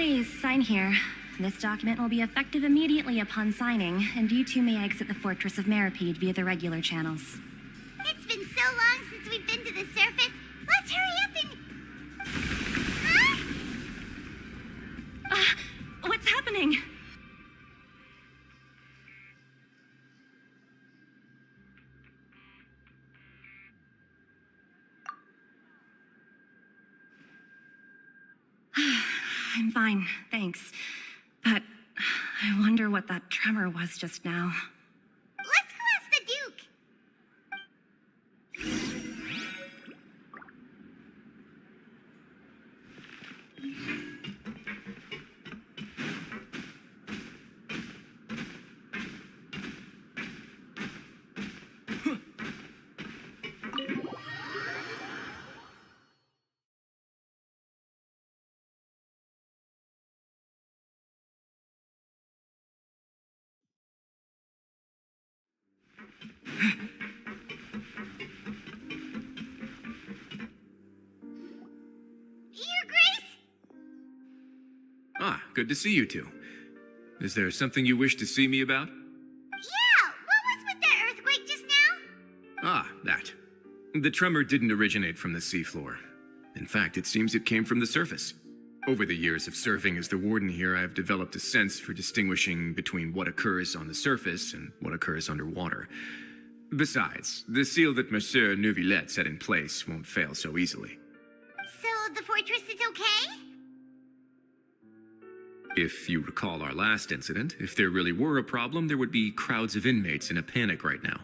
Please, sign here. This document will be effective immediately upon signing, and you two may exit the Fortress of Meripede via the regular channels. It's been so long since we've been to the surface. Let's hurry up and... Huh? What's happening? I'm fine, thanks. But I wonder what that tremor was just now. Let's go ask the Duke. Your Grace? Ah, good to see you two. Is there something you wish to see me about? Yeah, what was with that earthquake just now? Ah, that. The tremor didn't originate from the seafloor. In fact, it seems it came from the surface. Over the years of serving as the warden here, I have developed a sense for distinguishing between what occurs on the surface and what occurs underwater. Besides, the seal that Monsieur Neuvillette set in place won't fail so easily. So the fortress is okay? If you recall our last incident, if there really were a problem, there would be crowds of inmates in a panic right now.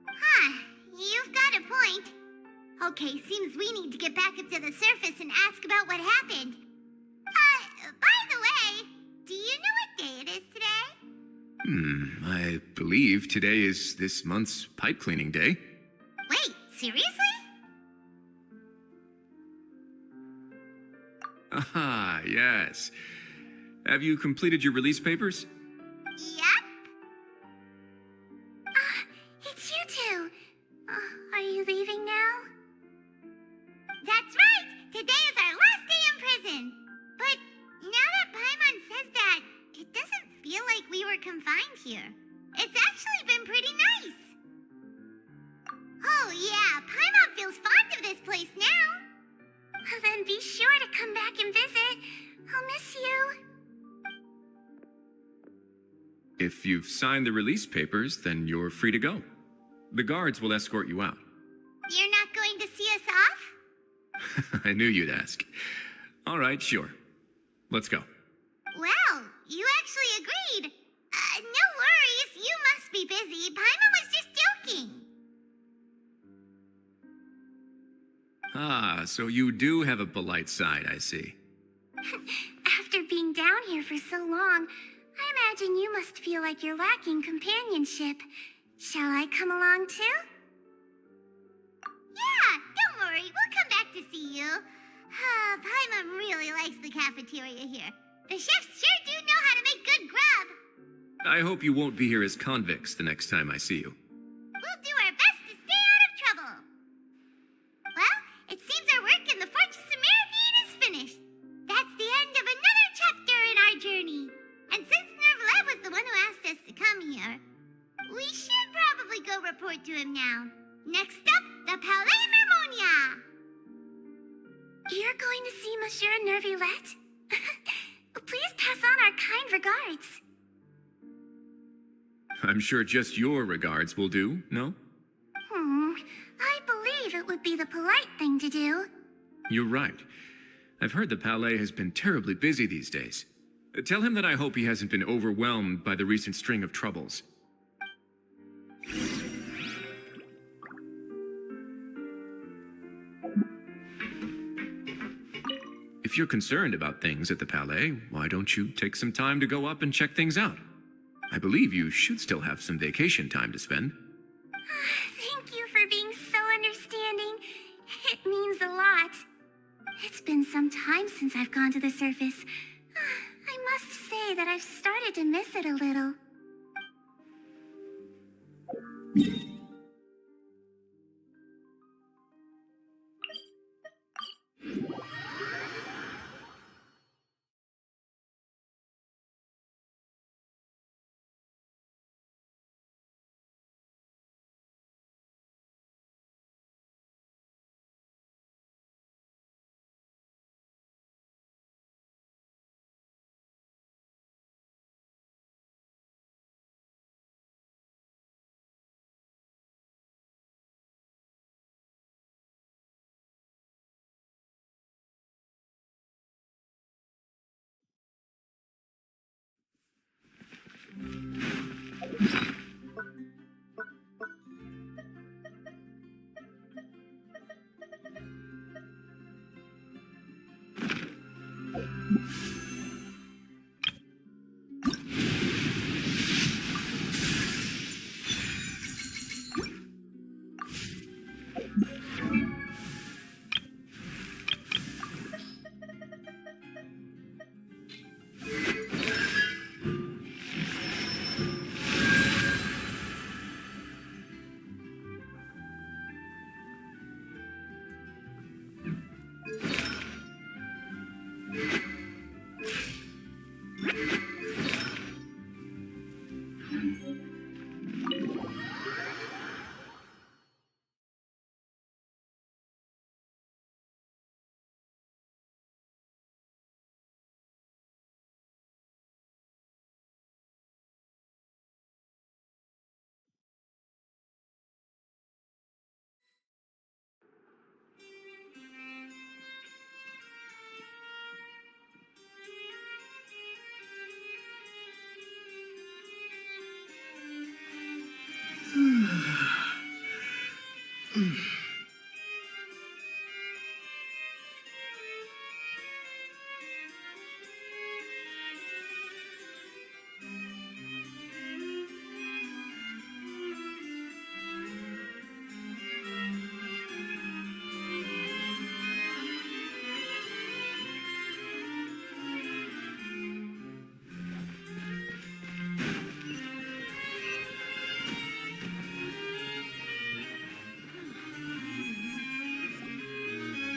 Huh, you've got a point. Okay, seems we need to get back up to the surface and ask about what happened. By the way, do you know what day it is today? I believe today is this month's pipe cleaning day. Wait, seriously? Ah, yes. Have you completed your release papers? Yep. It's you two. Are you leaving now? That's right! Today is our last day in prison! But now that Paimon says that, it doesn't feel like we were confined here. It's actually been pretty nice. Oh yeah, Paimon feels fond of this place now. Then be sure to come back and visit. I'll miss you. If you've signed the release papers, then you're free to go. The guards will escort you out. You're not going to see us off? I knew you'd ask. All right, sure. Let's go. Well, you actually agreed. No worries, you must be busy. Paimon was just joking. Ah, so you do have a polite side, I see. After being down here for so long, I imagine you must feel like you're lacking companionship. Shall I come along too? Yeah, don't worry, we'll come back to see you. Paimon really likes the cafeteria here. The chefs sure do know how to make good grub. I hope you won't be here as convicts the next time I see you. We'll do our best to stay out of trouble. Well, it seems our work in the Fortress of Meripede is finished. That's the end of another chapter in our journey. And since Neuvillette was the one who asked us to come here, we should probably go report to him now. Next up, the Palais Mermonia. You're going to see Monsieur Neuvillette? Please pass on our kind regards. I'm sure just your regards will do, no? I believe it would be the polite thing to do. You're right. I've heard the Palais has been terribly busy these days. Tell him that I hope he hasn't been overwhelmed by the recent string of troubles. If you're concerned about things at the Palais, why don't you take some time to go up and check things out? I believe you should still have some vacation time to spend. Thank you for being so understanding. It means a lot. It's been some time since I've gone to the surface. I must say that I've started to miss it a little.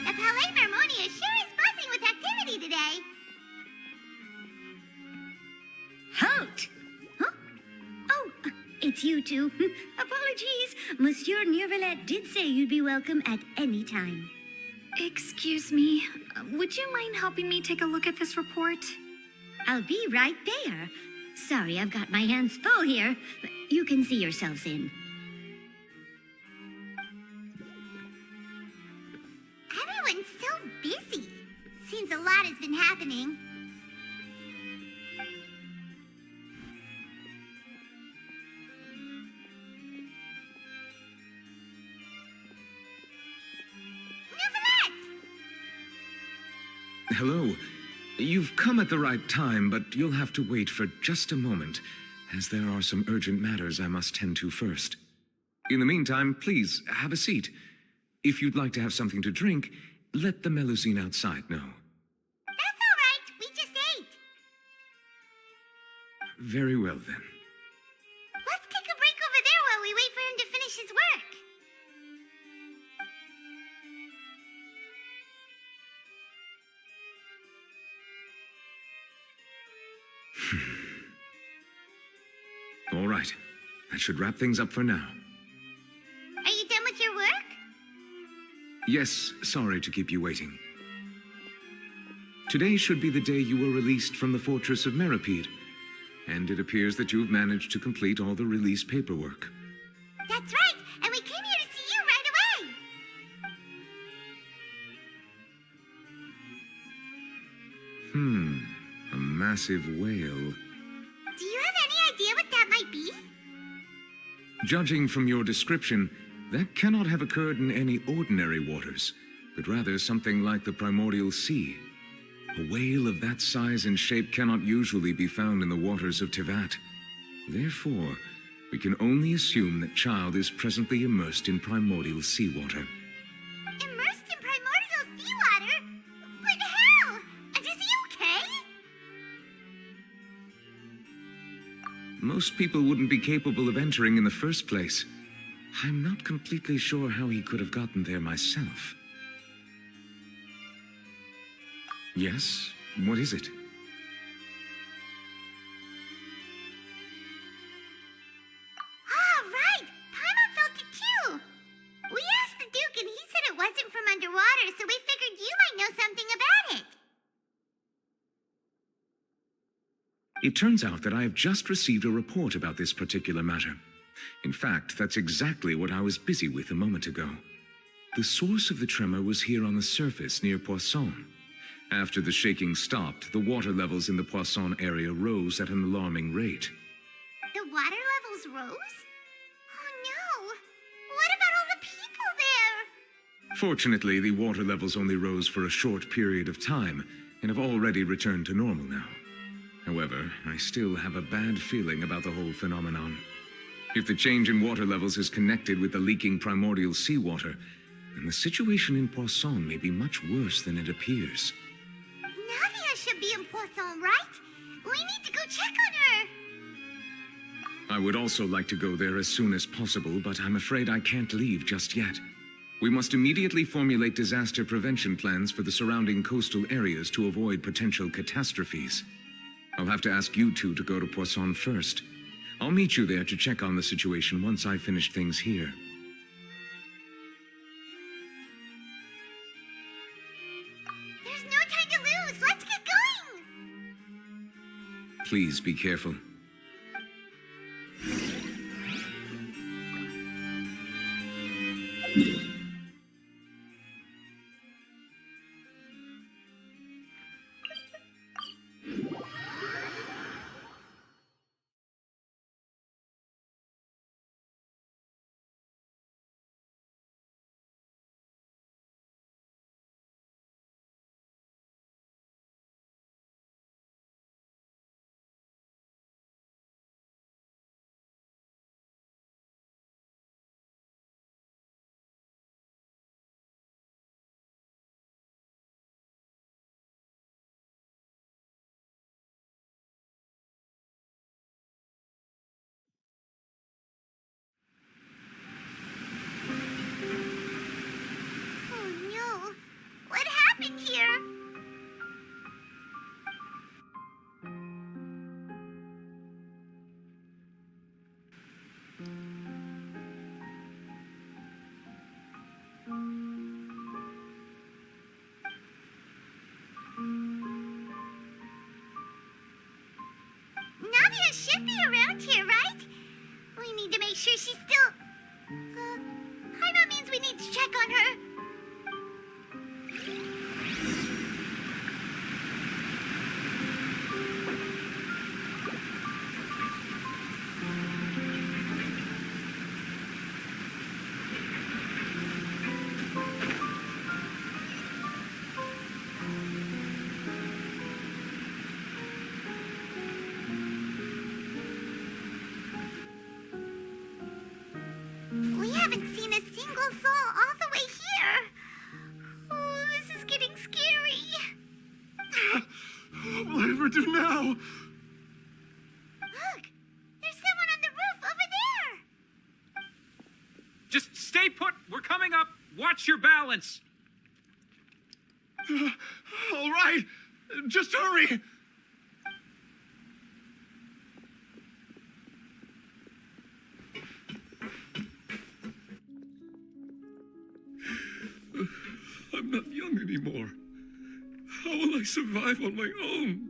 The Palais Mermonia sure is buzzing with activity today. Halt! Huh? Oh, it's you two. Apologies. Monsieur Neuvillette did say you'd be welcome at any time. Excuse me, would you mind helping me take a look at this report? I'll be right there. Sorry, I've got my hands full here. You can see yourselves in. Everyone's so busy. Seems a lot has been happening. Neuvillette! Hello. You've come at the right time, but you'll have to wait for just a moment, as there are some urgent matters I must tend to first. In the meantime, please, have a seat. If you'd like to have something to drink, let the Melusine outside know. That's all right. We just ate. Very well, then. Let's take a break over there while we wait for him to finish his work. All right. That should wrap things up for now. Are you done with your work? Yes, sorry to keep you waiting. Today should be the day you were released from the fortress of Meripede, and it appears that you've managed to complete all the release paperwork. That's right, and we came here to see you right away. A massive whale. Do you have any idea what that might be? Judging from your description, that cannot have occurred in any ordinary waters, but rather something like the primordial sea. A whale of that size and shape cannot usually be found in the waters of Tevat. Therefore, we can only assume that Child is presently immersed in primordial seawater. Immersed in primordial seawater? But how? And is he okay? Most people wouldn't be capable of entering in the first place. I'm not completely sure how he could have gotten there myself. Yes? What is it? Ah, right! Paimon felt it too! We asked the Duke and he said it wasn't from underwater, so we figured you might know something about it. It turns out that I have just received a report about this particular matter. In fact, that's exactly what I was busy with a moment ago. The source of the tremor was here on the surface near Poisson. After the shaking stopped, the water levels in the Poisson area rose at an alarming rate. the water levels rose? Oh no! What about all the people there? Fortunately, the water levels only rose for a short period of time and have already returned to normal now. However, I still have a bad feeling about the whole phenomenon. If the change in water levels is connected with the leaking primordial seawater, then the situation in Poisson may be much worse than it appears. Navia should be in Poisson, right? We need to go check on her! I would also like to go there as soon as possible, but I'm afraid I can't leave just yet. We must immediately formulate disaster prevention plans for the surrounding coastal areas to avoid potential catastrophes. I'll have to ask you two to go to Poisson first. I'll meet you there to check on the situation once I've finished things here. There's no time to lose! Let's get going! Please be careful. Oh no! What happened here? Navia should be around here, right? We need to make sure she's still... Jaime means we need to check on her. We haven't seen a single soul all the way here. Oh, this is getting scary. What will I ever do now? Look, there's someone on the roof over there. Just stay put. We're coming up. Watch your balance. All right, just hurry. I'm not young anymore. How will I survive on my own?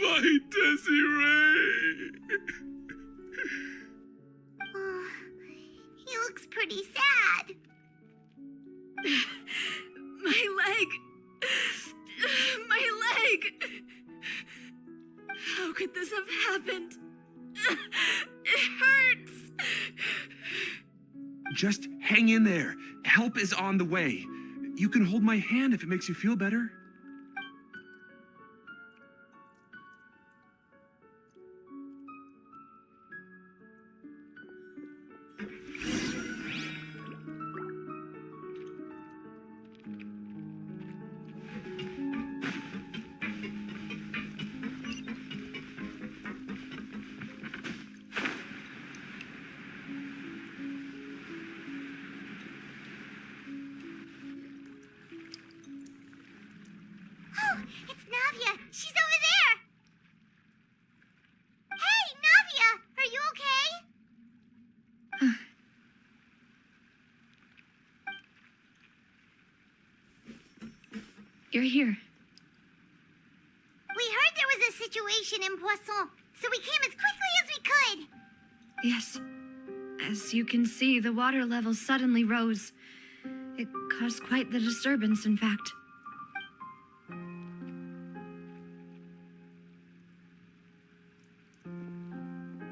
My Desiree! Oh, he looks pretty sad. My leg! My leg! How could this have happened? It hurts! Just hang in there. Help is on the way. You can hold my hand if it makes you feel better. Oh, it's Navia. She's over there. Hey, Navia, are you okay? You're here. We heard there was a situation in Poisson, so we came as quickly as we could. Yes. As you can see, the water level suddenly rose. It caused quite the disturbance, in fact.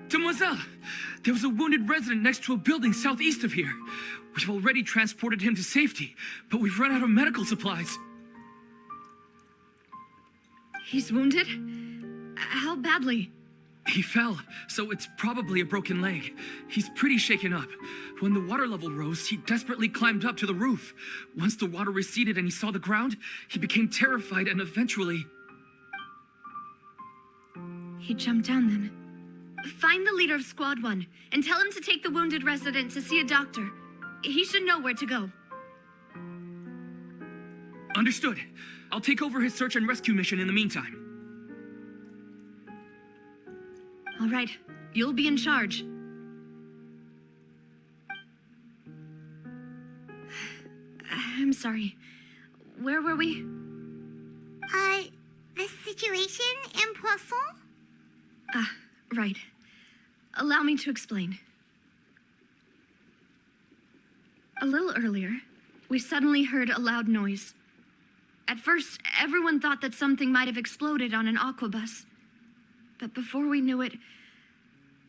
Demoiselle, there was a wounded resident next to a building southeast of here. We've already transported him to safety, but we've run out of medical supplies. He's wounded? How badly? He fell, so it's probably a broken leg. He's pretty shaken up. When the water level rose, he desperately climbed up to the roof. Once the water receded and he saw the ground, he became terrified and eventually... He jumped down then. Find the leader of Squad 1 and tell him to take the wounded resident to see a doctor. He should know where to go. Understood. I'll take over his search and rescue mission in the meantime. All right, you'll be in charge. I'm sorry. Where were we? The situation in Poisson? Right. Allow me to explain. A little earlier, we suddenly heard a loud noise. At first, everyone thought that something might have exploded on an aquabus. But before we knew it,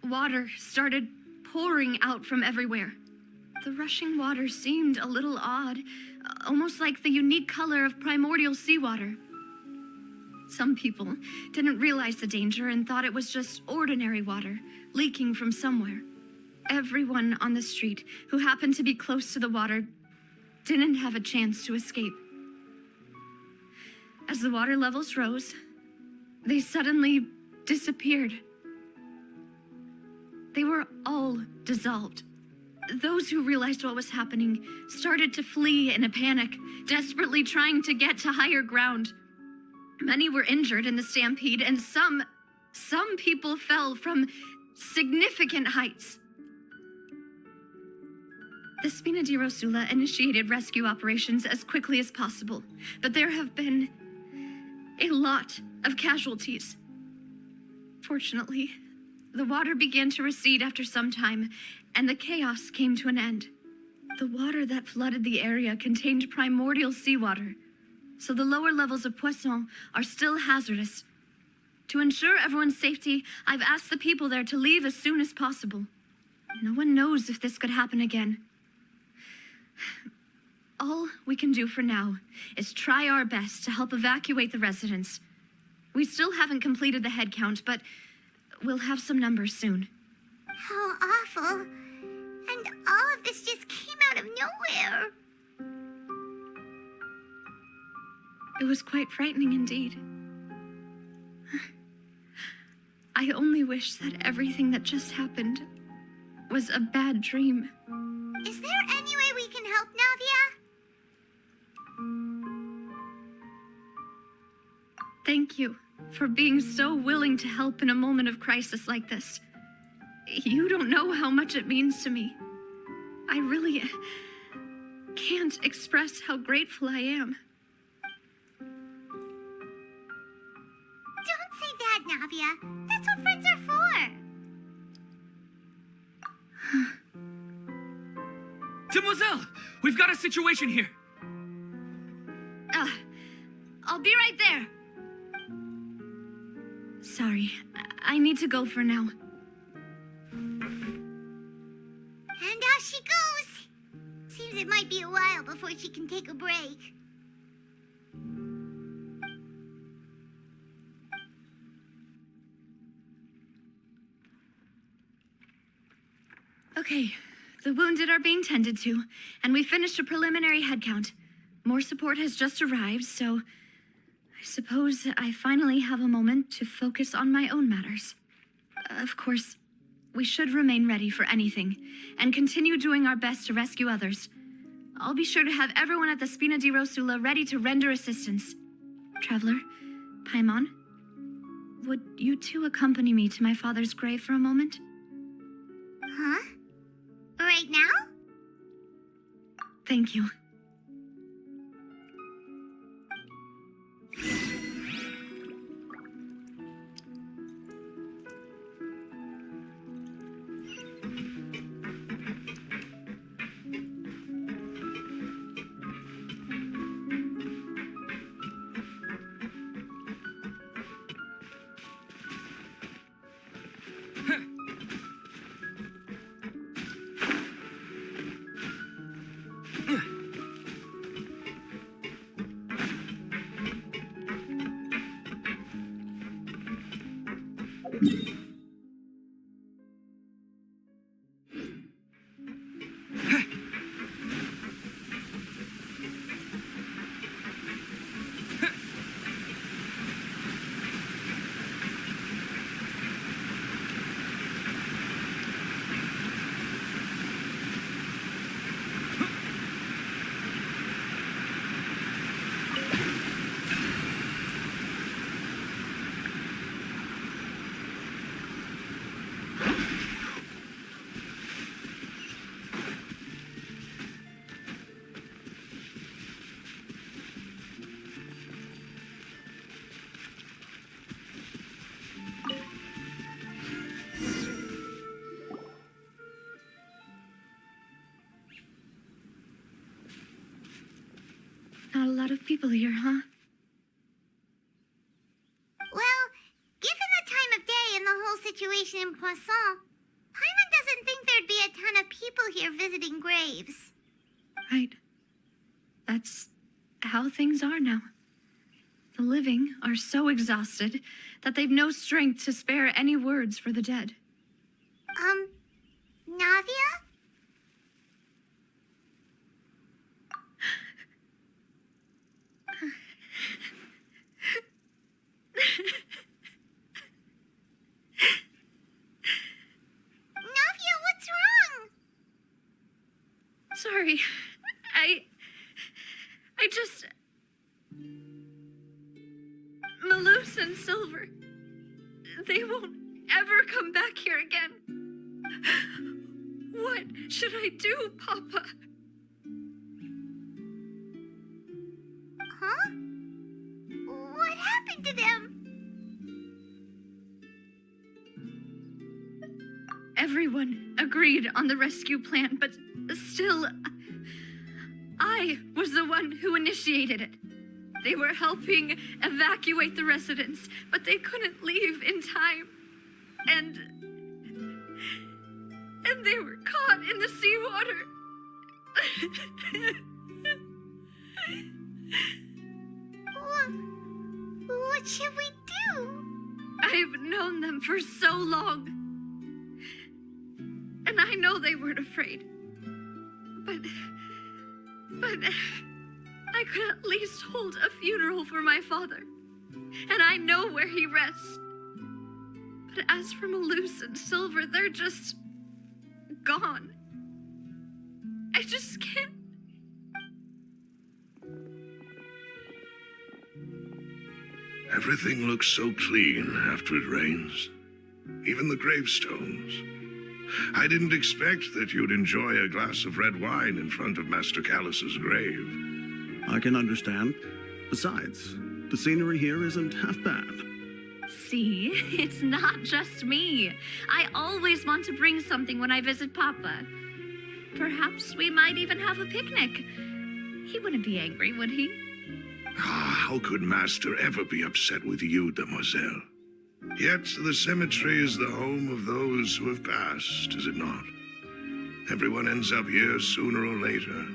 water started pouring out from everywhere. The rushing water seemed a little odd, almost like the unique color of primordial seawater. Some people didn't realize the danger and thought it was just ordinary water leaking from somewhere. Everyone on the street who happened to be close to the water didn't have a chance to escape. As the water levels rose, they suddenly disappeared. They were all dissolved. Those who realized what was happening started to flee in a panic, desperately trying to get to higher ground. Many were injured in the stampede, and some people fell from significant heights. The Spina di Rosula initiated rescue operations as quickly as possible, but there have been a lot of casualties. Fortunately, the water began to recede after some time, and the chaos came to an end. The water that flooded the area contained primordial seawater, so the lower levels of Poisson are still hazardous. To ensure everyone's safety, I've asked the people there to leave as soon as possible. No one knows if this could happen again. All we can do for now is try our best to help evacuate the residents. We still haven't completed the head count, but we'll have some numbers soon. How awful. And all of this just came out of nowhere. It was quite frightening indeed. I only wish that everything that just happened was a bad dream. Is there any way we can help, Navia? Thank you for being so willing to help in a moment of crisis like this. You don't know how much it means to me. I really can't express how grateful I am. Don't say that, Navia. That's what friends are for. Demoiselle, we've got a situation here. I'll be right there. Sorry, I need to go for now. And out she goes. Seems it might be a while before she can take a break. Okay, the wounded are being tended to, and we finished a preliminary head count. More support has just arrived, so I suppose I finally have a moment to focus on my own matters. Of course, we should remain ready for anything, and continue doing our best to rescue others. I'll be sure to have everyone at the Spina di Rosula ready to render assistance. Traveler, Paimon, would you two accompany me to my father's grave for a moment? Huh? Right now? Thank you. Not a lot of people here, huh? Well, given the time of day and the whole situation in Poisson, Paimon doesn't think there'd be a ton of people here visiting graves. Right. That's how things are now. The living are so exhausted that they've no strength to spare any words for the dead. Navia? Navia, what's wrong? Sorry. I just... Malus and Silver. They won't ever come back here again. What should I do, Papa? Huh? What happened to them? Everyone agreed on the rescue plan, but still, I was the one who initiated it. They were helping evacuate the residents, but they couldn't leave in time. And they were caught in the seawater. What should we do? I've known them for so long. And I know they weren't afraid. But I could at least hold a funeral for my father. And I know where he rests. But as for Malus and Silver, they're just gone. I just can't. Everything looks so clean after it rains. Even the gravestones. I didn't expect that you'd enjoy a glass of red wine in front of Master Callus's grave. I can understand. Besides, the scenery here isn't half bad. See, it's not just me. I always want to bring something when I visit Papa. Perhaps we might even have a picnic. He wouldn't be angry, would he? How could Master ever be upset with you, Demoiselle? Yet the cemetery is the home of those who have passed, is it not? Everyone ends up here sooner or later,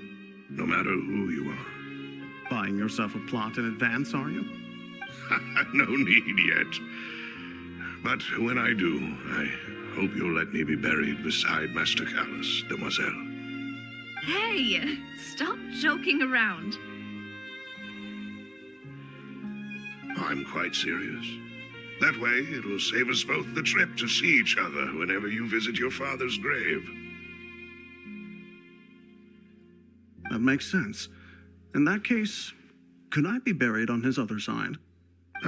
no matter who you are. Buying yourself a plot in advance, are you? No need yet. But when I do, I hope you'll let me be buried beside Master Callus, Demoiselle. Hey, stop joking around. I'm quite serious. That way, it'll save us both the trip to see each other whenever you visit your father's grave. That makes sense. In that case, could I be buried on his other side?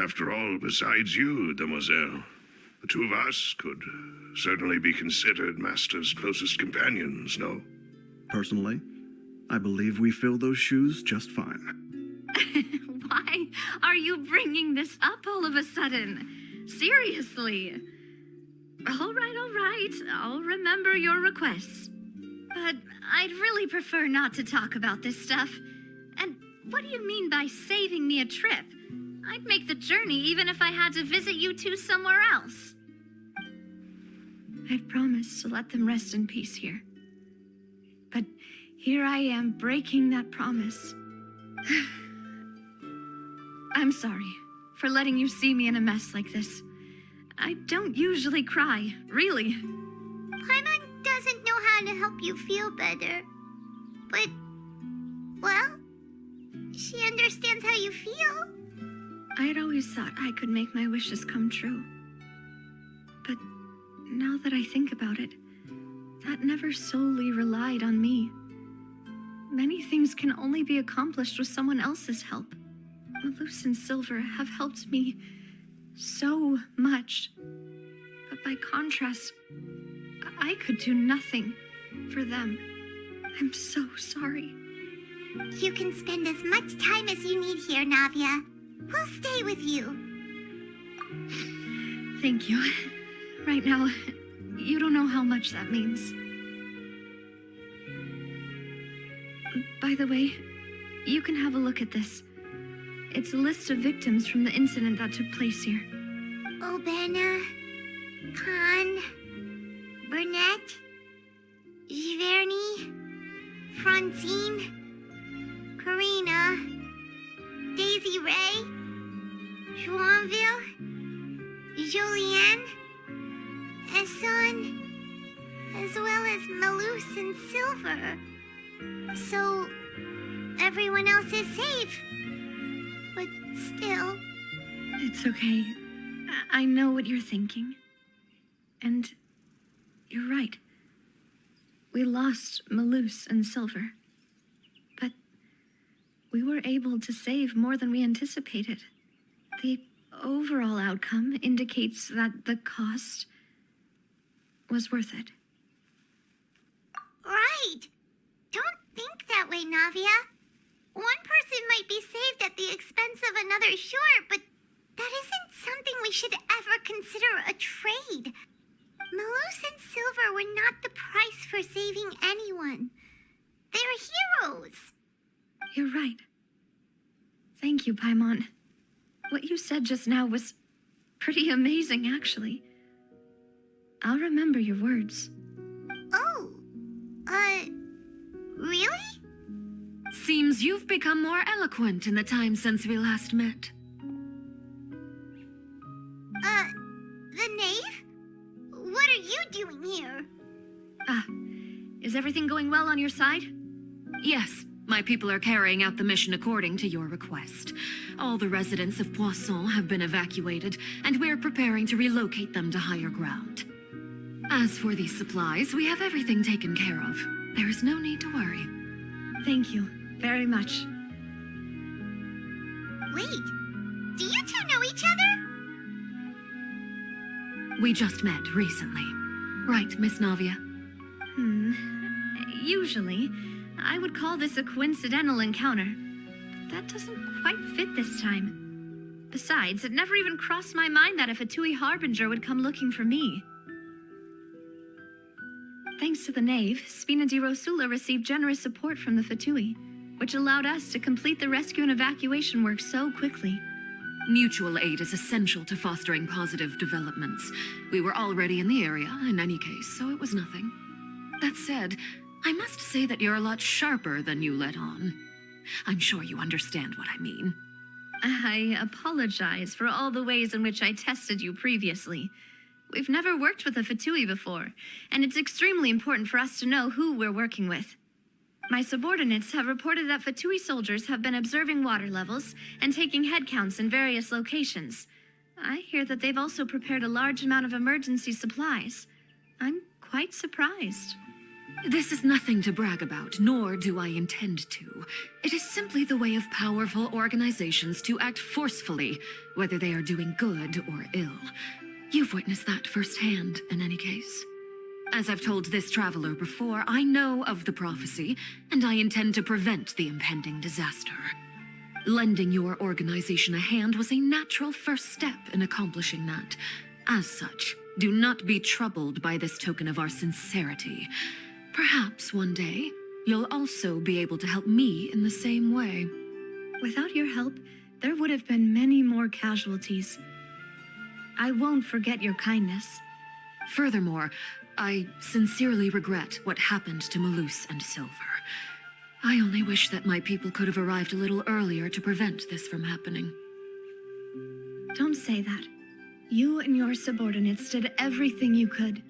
After all, besides you, Demoiselle, the two of us could certainly be considered Master's closest companions, no? Personally, I believe we fill those shoes just fine. Why are you bringing this up all of a sudden? Seriously. All right. I'll remember your requests. But I'd really prefer not to talk about this stuff. And what do you mean by saving me a trip? I'd make the journey even if I had to visit you two somewhere else. I'd promised to let them rest in peace here. But here I am breaking that promise. I'm sorry for letting you see me in a mess like this. I don't usually cry, really. Paimon doesn't know how to help you feel better. But, well, she understands how you feel. I had always thought I could make my wishes come true. But now that I think about it, that never solely relied on me. Many things can only be accomplished with someone else's help. Malus and Silver have helped me so much. But by contrast, I could do nothing for them. I'm so sorry. You can spend as much time as you need here, Navia. We'll stay with you. Thank you. Right now, you don't know how much that means. By the way, you can have a look at this. It's a list of victims from the incident that took place here. Obena, Khan, Burnett, Giverny, Francine, Karina, Daisy Ray, Joinville, Julianne, Esson, as well as Malus and Silver. So, everyone else is safe. But still... It's okay. I know what you're thinking. And you're right. We lost Malus and Silver. But we were able to save more than we anticipated. The overall outcome indicates that the cost was worth it. Right! Don't think that way, Navia. One person might be saved at the expense of another, sure, but that isn't something we should ever consider a trade. Malus and Silver were not the price for saving anyone. They're heroes. You're right. Thank you, Paimon. What you said just now was pretty amazing, actually. I'll remember your words. Oh, really? Seems you've become more eloquent in the time since we last met. The knave? What are you doing here? Is everything going well on your side? Yes, my people are carrying out the mission according to your request. All the residents of Poisson have been evacuated, and we're preparing to relocate them to higher ground. As for these supplies, we have everything taken care of. There is no need to worry. Thank you very much. Wait, do you two know each other? We just met recently. Right, Miss Navia? Usually, I would call this a coincidental encounter. But that doesn't quite fit this time. Besides, it never even crossed my mind that a Fatui Harbinger would come looking for me. Thanks to the Knave, Spina di Rosula received generous support from the Fatui, which allowed us to complete the rescue and evacuation work so quickly. Mutual aid is essential to fostering positive developments. We were already in the area, in any case, so it was nothing. That said, I must say that you're a lot sharper than you let on. I'm sure you understand what I mean. I apologize for all the ways in which I tested you previously. We've never worked with a Fatui before, and it's extremely important for us to know who we're working with. My subordinates have reported that Fatui soldiers have been observing water levels and taking head counts in various locations. I hear that they've also prepared a large amount of emergency supplies. I'm quite surprised. This is nothing to brag about, nor do I intend to. It is simply the way of powerful organizations to act forcefully, whether they are doing good or ill. You've witnessed that firsthand, in any case. As I've told this traveler before, I know of the prophecy, and I intend to prevent the impending disaster. Lending your organization a hand was a natural first step in accomplishing that. As such, do not be troubled by this token of our sincerity. Perhaps one day, you'll also be able to help me in the same way. Without your help, there would have been many more casualties. I won't forget your kindness. Furthermore, I sincerely regret what happened to Malus and Silver. I only wish that my people could have arrived a little earlier to prevent this from happening. Don't say that. You and your subordinates did everything you could.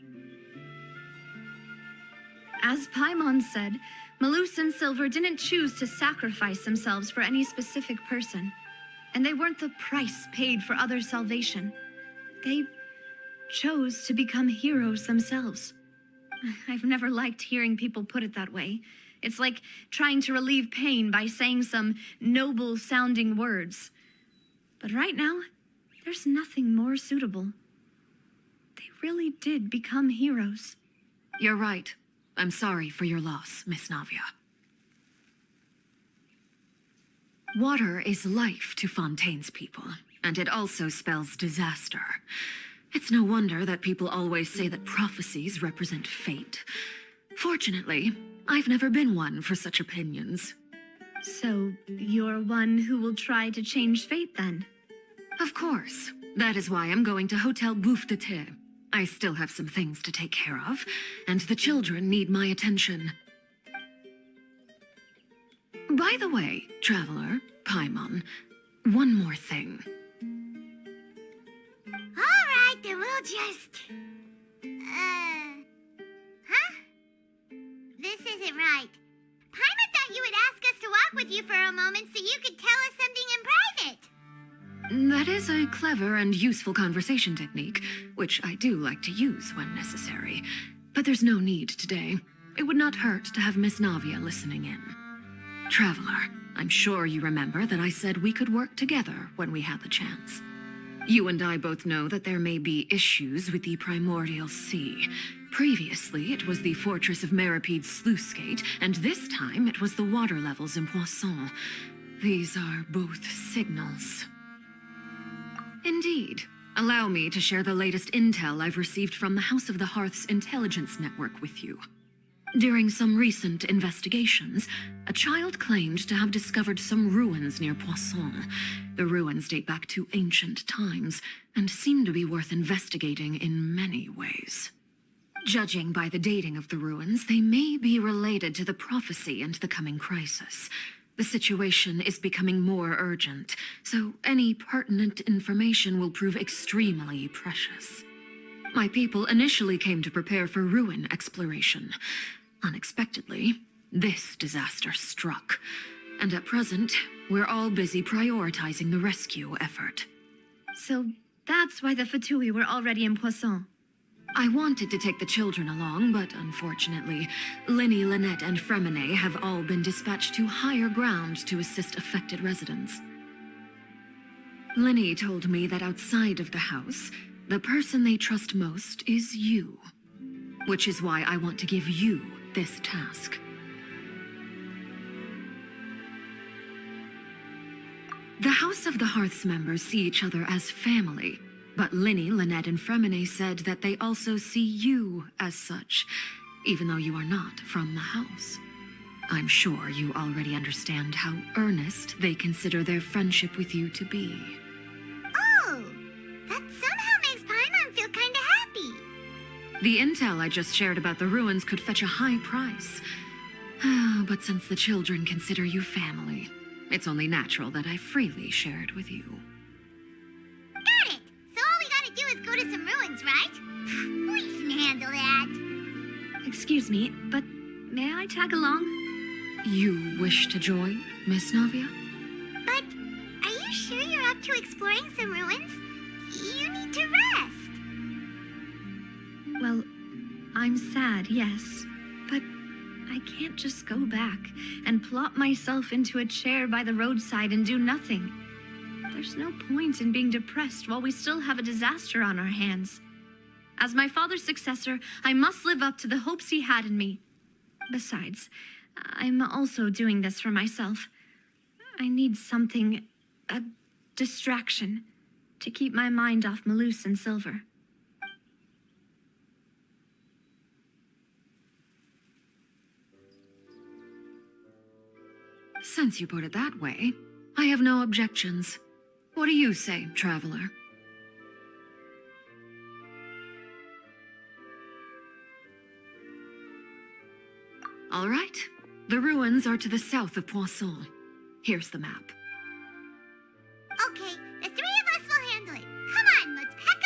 As Paimon said, Malus and Silver didn't choose to sacrifice themselves for any specific person, and they weren't the price paid for other salvation. They chose to become heroes themselves. I've never liked hearing people put it that way. It's like trying to relieve pain by saying some noble-sounding words. But right now, there's nothing more suitable. They really did become heroes. You're right. I'm sorry for your loss, Miss Navia. Water is life to Fontaine's people, and it also spells disaster. It's no wonder that people always say that prophecies represent fate. Fortunately, I've never been one for such opinions. So, you're one who will try to change fate then? Of course. That is why I'm going to Hotel Bouffe de Thé. I still have some things to take care of, and the children need my attention. By the way, Traveler, Paimon, one more thing. All right, then we'll just... Huh? This isn't right. Paimon thought you would ask us to walk with you for a moment so you could tell us something in private. That is a clever and useful conversation technique, which I do like to use when necessary. But there's no need today. It would not hurt to have Miss Navia listening in. Traveler, I'm sure you remember that I said we could work together when we had the chance. You and I both know that there may be issues with the Primordial Sea. Previously, it was the Fortress of Meripede's sluice gate, and this time it was the water levels in Poisson. These are both signals. Indeed. Allow me to share the latest intel I've received from the House of the Hearth's intelligence network with you. During some recent investigations, a child claimed to have discovered some ruins near Poisson. The ruins date back to ancient times and seem to be worth investigating in many ways. Judging by the dating of the ruins, they may be related to the prophecy and the coming crisis. The situation is becoming more urgent, so any pertinent information will prove extremely precious. My people initially came to prepare for ruin exploration. Unexpectedly, this disaster struck, and at present, we're all busy prioritizing the rescue effort. So that's why the Fatui were already in Poisson. I wanted to take the children along, but unfortunately, Linny, Lynette, and Fremine have all been dispatched to higher ground to assist affected residents. Linny told me that outside of the house, the person they trust most is you, which is why I want to give you this task. The House of the Hearth's members see each other as family, but Linny, Lynette, and Fremine said that they also see you as such, even though you are not from the house. I'm sure you already understand how earnest they consider their friendship with you to be. Oh, that somehow makes Paimon feel kinda happy. The intel I just shared about the ruins could fetch a high price. But since the children consider you family, it's only natural that I freely share it with you. Got it! So all we gotta do is go to some ruins, right? We can handle that. Excuse me, but may I tag along? You wish to join, Miss Navia? But are you sure you're up to exploring some ruins? You need to rest. Well, I'm sad, yes, but I can't just go back and plop myself into a chair by the roadside and do nothing. There's no point in being depressed while we still have a disaster on our hands. As my father's successor, I must live up to the hopes he had in me. Besides, I'm also doing this for myself. I need something, a distraction, to keep my mind off Malus and Silver. Since you put it that way, I have no objections. What do you say, Traveler? All right. The ruins are to the south of Poisson. Here's the map. Okay, the three of us will handle it. Come on, let's pack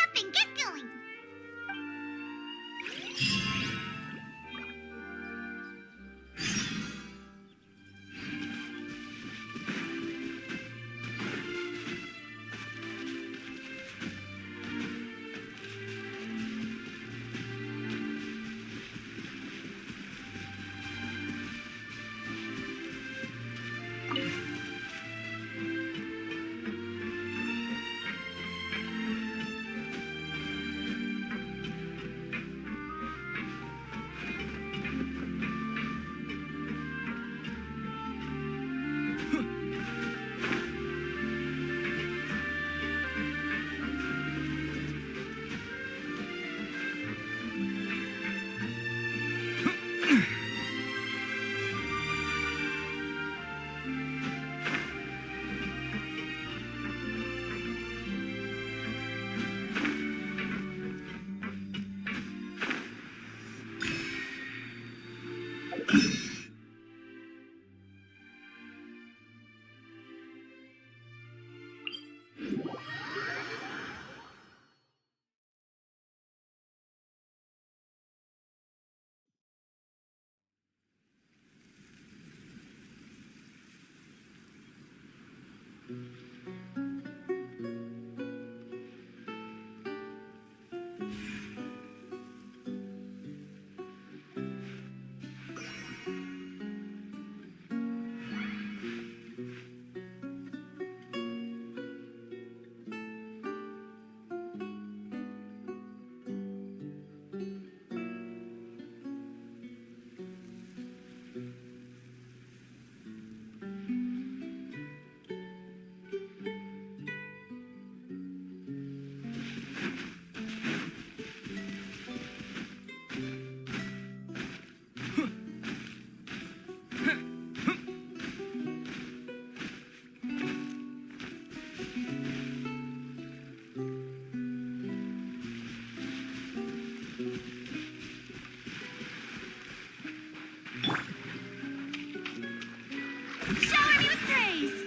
Shower me with praise!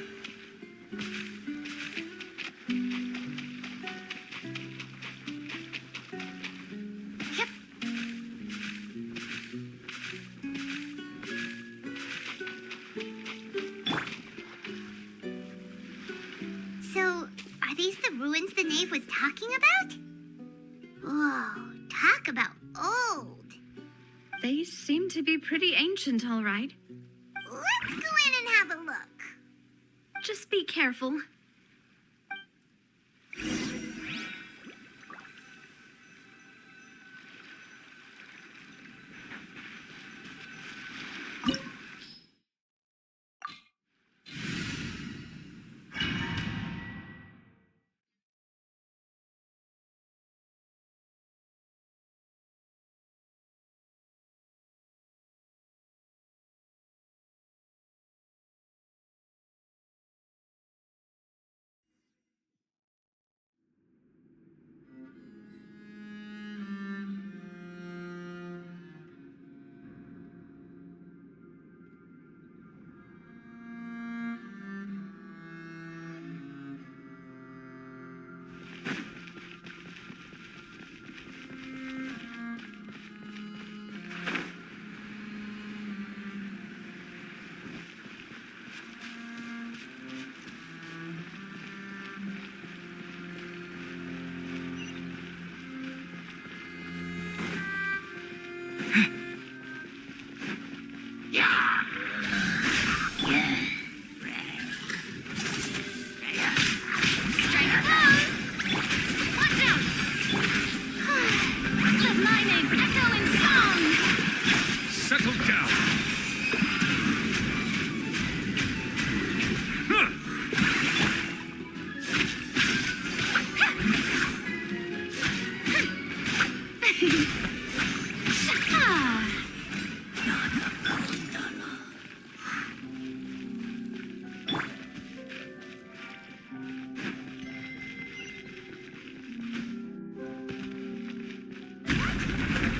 Yep. So, are these the ruins the knave was talking about? Whoa, talk about old. They seem to be pretty ancient, all right. Let's go in and have a look. Just be careful. Settle down.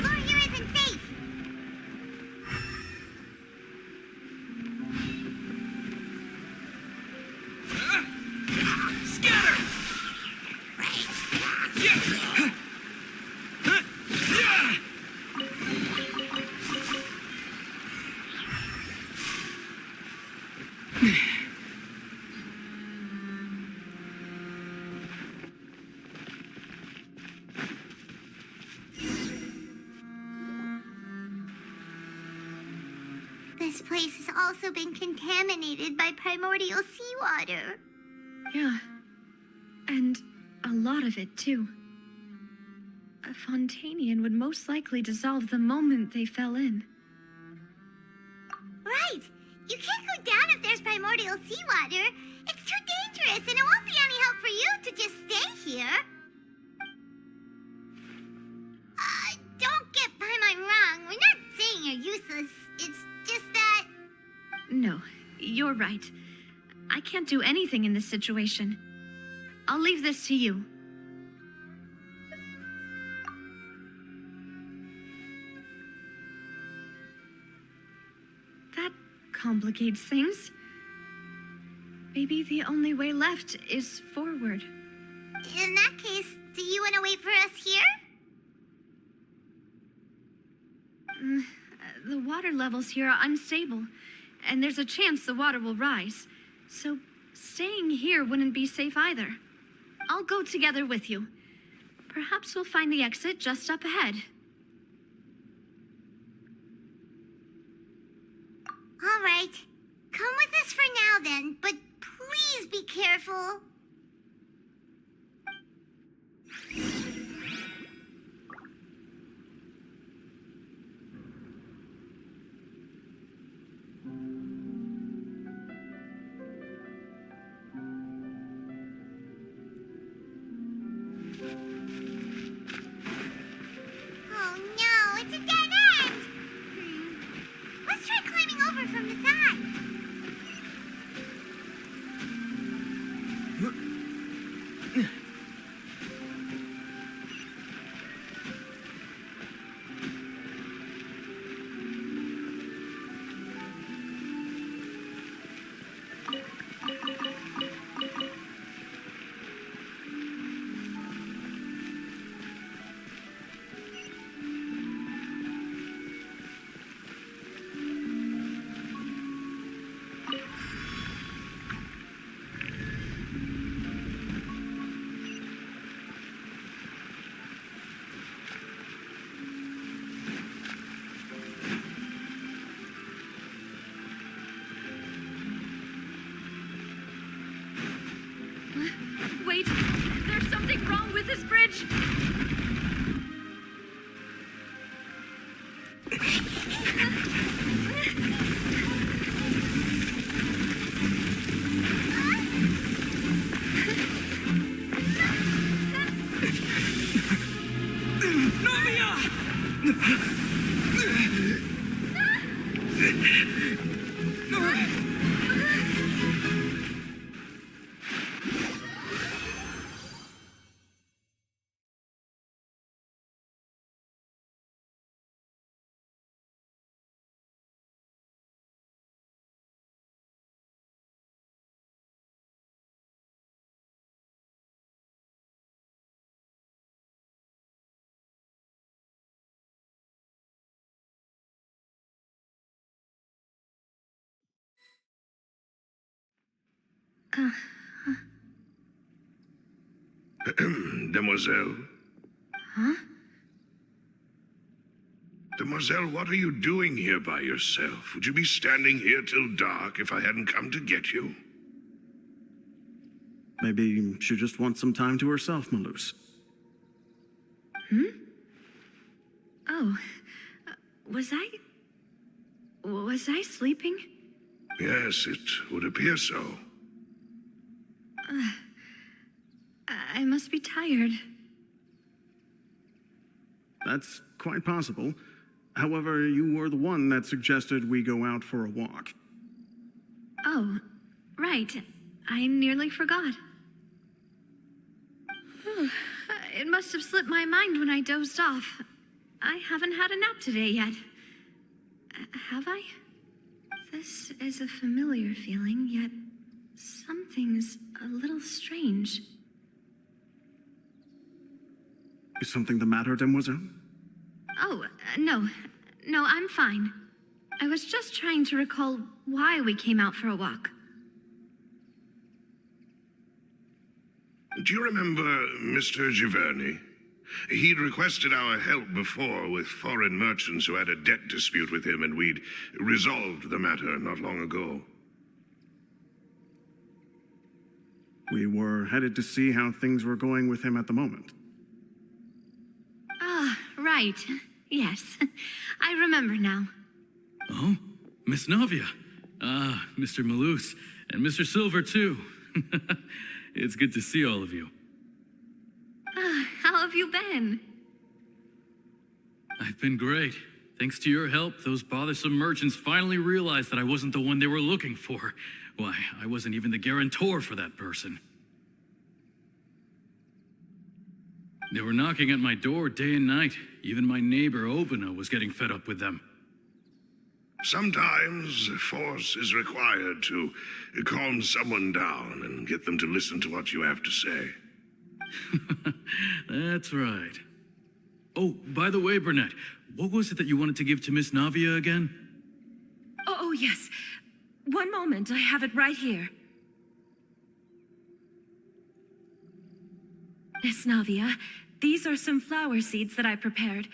Floor here isn't safe. Scatter! This place has also been contaminated by primordial seawater. Yeah. And a lot of it, too. A Fontainian would most likely dissolve the moment they fell in. Right. You can't go down if there's primordial seawater. It's too dangerous, and it won't be any help for you to just stay here. Don't get Paimon wrong. We're not saying you're useless. It's just that... No, you're right. I can't do anything in this situation. I'll leave this to you. complicates things. Maybe the only way left is forward. In that case, do you want to wait for us here? The water levels here are unstable, and there's a chance the water will rise. So staying here wouldn't be safe either. I'll go together with you. Perhaps we'll find the exit just up ahead. All right. Come with us for now then, but please be careful. Oh no, it's a dead end! Let's try climbing over from the side. Wait, there's something wrong with this bridge. Demoiselle? Huh? Demoiselle, what are you doing here by yourself? Would you be standing here till dark if I hadn't come to get you? Maybe she just wants some time to herself, Malus. Oh, was I sleeping? Yes, it would appear so. I must be tired. That's quite possible. However, you were the one that suggested we go out for a walk. Oh, right. I nearly forgot. It must have slipped my mind when I dozed off. I haven't had a nap today yet. Have I? This is a familiar feeling, yet something's a little strange. Is something the matter, Demoiselle? Oh, no. No, I'm fine. I was just trying to recall why we came out for a walk. Do you remember Mr. Giverny? He'd requested our help before with foreign merchants who had a debt dispute with him, and we'd resolved the matter not long ago. We were headed to see how things were going with him at the moment. Ah, right. Yes. I remember now. Oh, Miss Navia. Ah, Mr. Malus, and Mr. Silver, too. It's good to see all of you. How have you been? I've been great. Thanks to your help, those bothersome merchants finally realized that I wasn't the one they were looking for. Why, I wasn't even the guarantor for that person. They were knocking at my door day and night. Even my neighbor, Obina, was getting fed up with them. Sometimes force is required to calm someone down and get them to listen to what you have to say. That's right. Oh, by the way, Burnett, what was it that you wanted to give to Miss Navia again? Oh, yes. One moment, I have it right here. Miss Navia, these are some flower seeds that I prepared.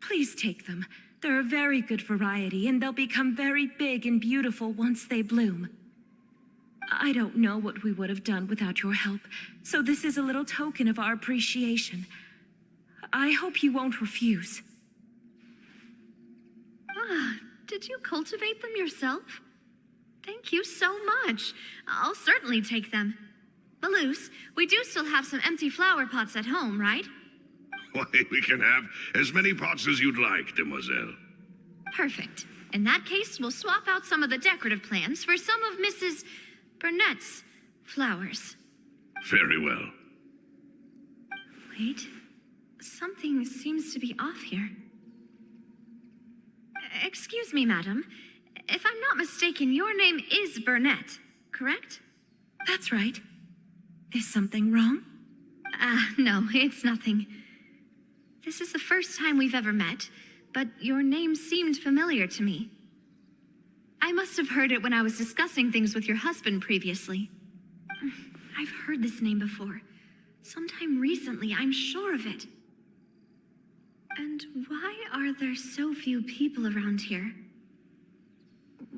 Please take them. They're a very good variety, and they'll become very big and beautiful once they bloom. I don't know what we would have done without your help, so this is a little token of our appreciation. I hope you won't refuse. Ah, did you cultivate them yourself? Thank you so much. I'll certainly take them. Maloose, we do still have some empty flower pots at home, right? Why, we can have as many pots as you'd like, demoiselle. Perfect. In that case, we'll swap out some of the decorative plants for some of Mrs. Burnett's flowers. Very well. Wait, something seems to be off here. Excuse me, madam. If I'm not mistaken, your name is Burnett, correct? That's right. Is something wrong? No, it's nothing. This is the first time we've ever met, but your name seemed familiar to me. I must have heard it when I was discussing things with your husband previously. I've heard this name before. Sometime recently, I'm sure of it. And why are there so few people around here?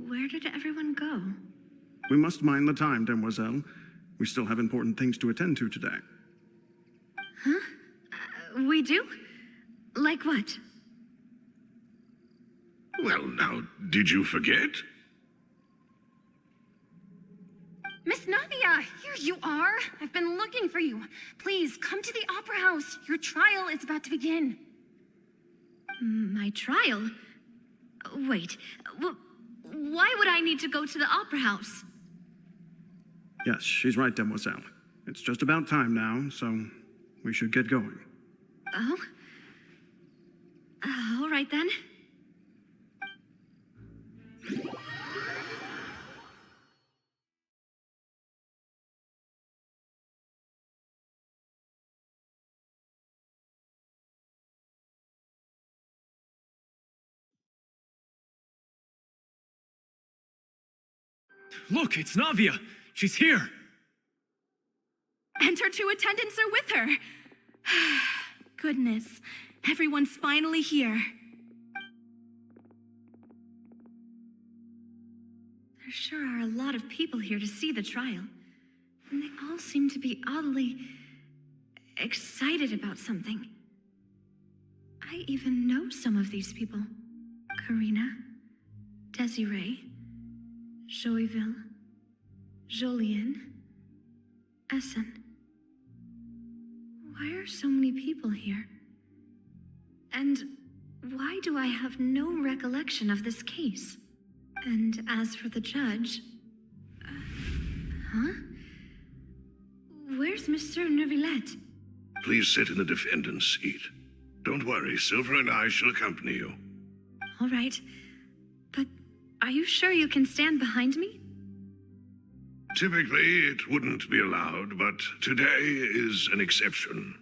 Where did everyone go? We must mind the time, demoiselle. We still have important things to attend to today. Huh? We do? Like what? Well, now, did you forget? Miss Navia, here you are. I've been looking for you. Please, come to the Opera House. Your trial is about to begin. My trial? Wait, why would I need to go to the Opera House? Yes, she's right, demoiselle. It's just about time now, so we should get going. Oh? All right then. Look, it's Navia. She's here. And her two attendants are with her. Goodness, everyone's finally here. There sure are a lot of people here to see the trial. And they all seem to be oddly excited about something. I even know some of these people. Karina, Desiree, Joyville, Jolien, Essen. Why are so many people here? And why do I have no recollection of this case? And as for the judge... huh? Where's Monsieur Neuvillette? Please sit in the defendant's seat. Don't worry, Silver and I shall accompany you. All right. But are you sure you can stand behind me? Typically, it wouldn't be allowed, but today is an exception.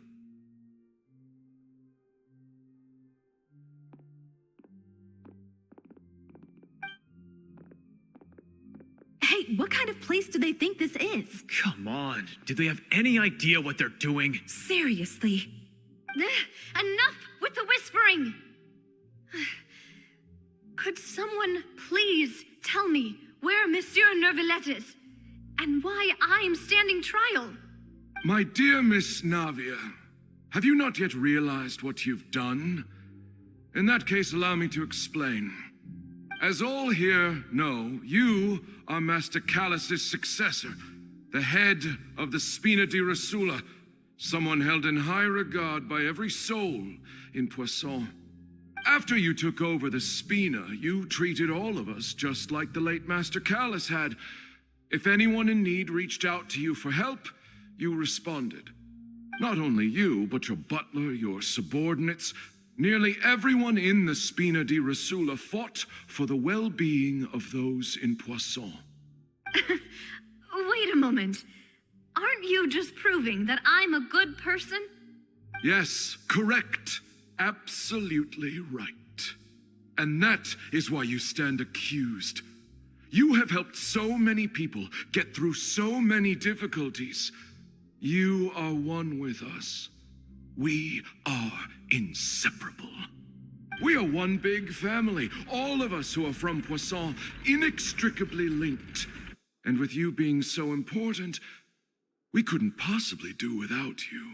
Hey, what kind of place do they think this is? Come on. Do they have any idea what they're doing? Seriously. Enough with the whispering! Could someone please tell me where Monsieur Neuvillette is? And why I'm standing trial? My dear Miss Navia, have you not yet realized what you've done? In that case, allow me to explain. As all here know, you are Master Callus's successor, the head of the Spina di Rosula, someone held in high regard by every soul in Poisson. After you took over the Spina, you treated all of us just like the late Master Callus had. If anyone in need reached out to you for help, you responded. Not only you, but your butler, your subordinates, Nearly everyone in the Spina di Rasula fought for the well-being of those in Poisson. Wait a moment. Aren't you just proving that I'm a good person? Yes, correct. Absolutely right. And that is why you stand accused. You have helped so many people get through so many difficulties. You are one with us. We are inseparable. We are one big family, all of us who are from Poisson, inextricably linked. And with you being so important, we couldn't possibly do without you.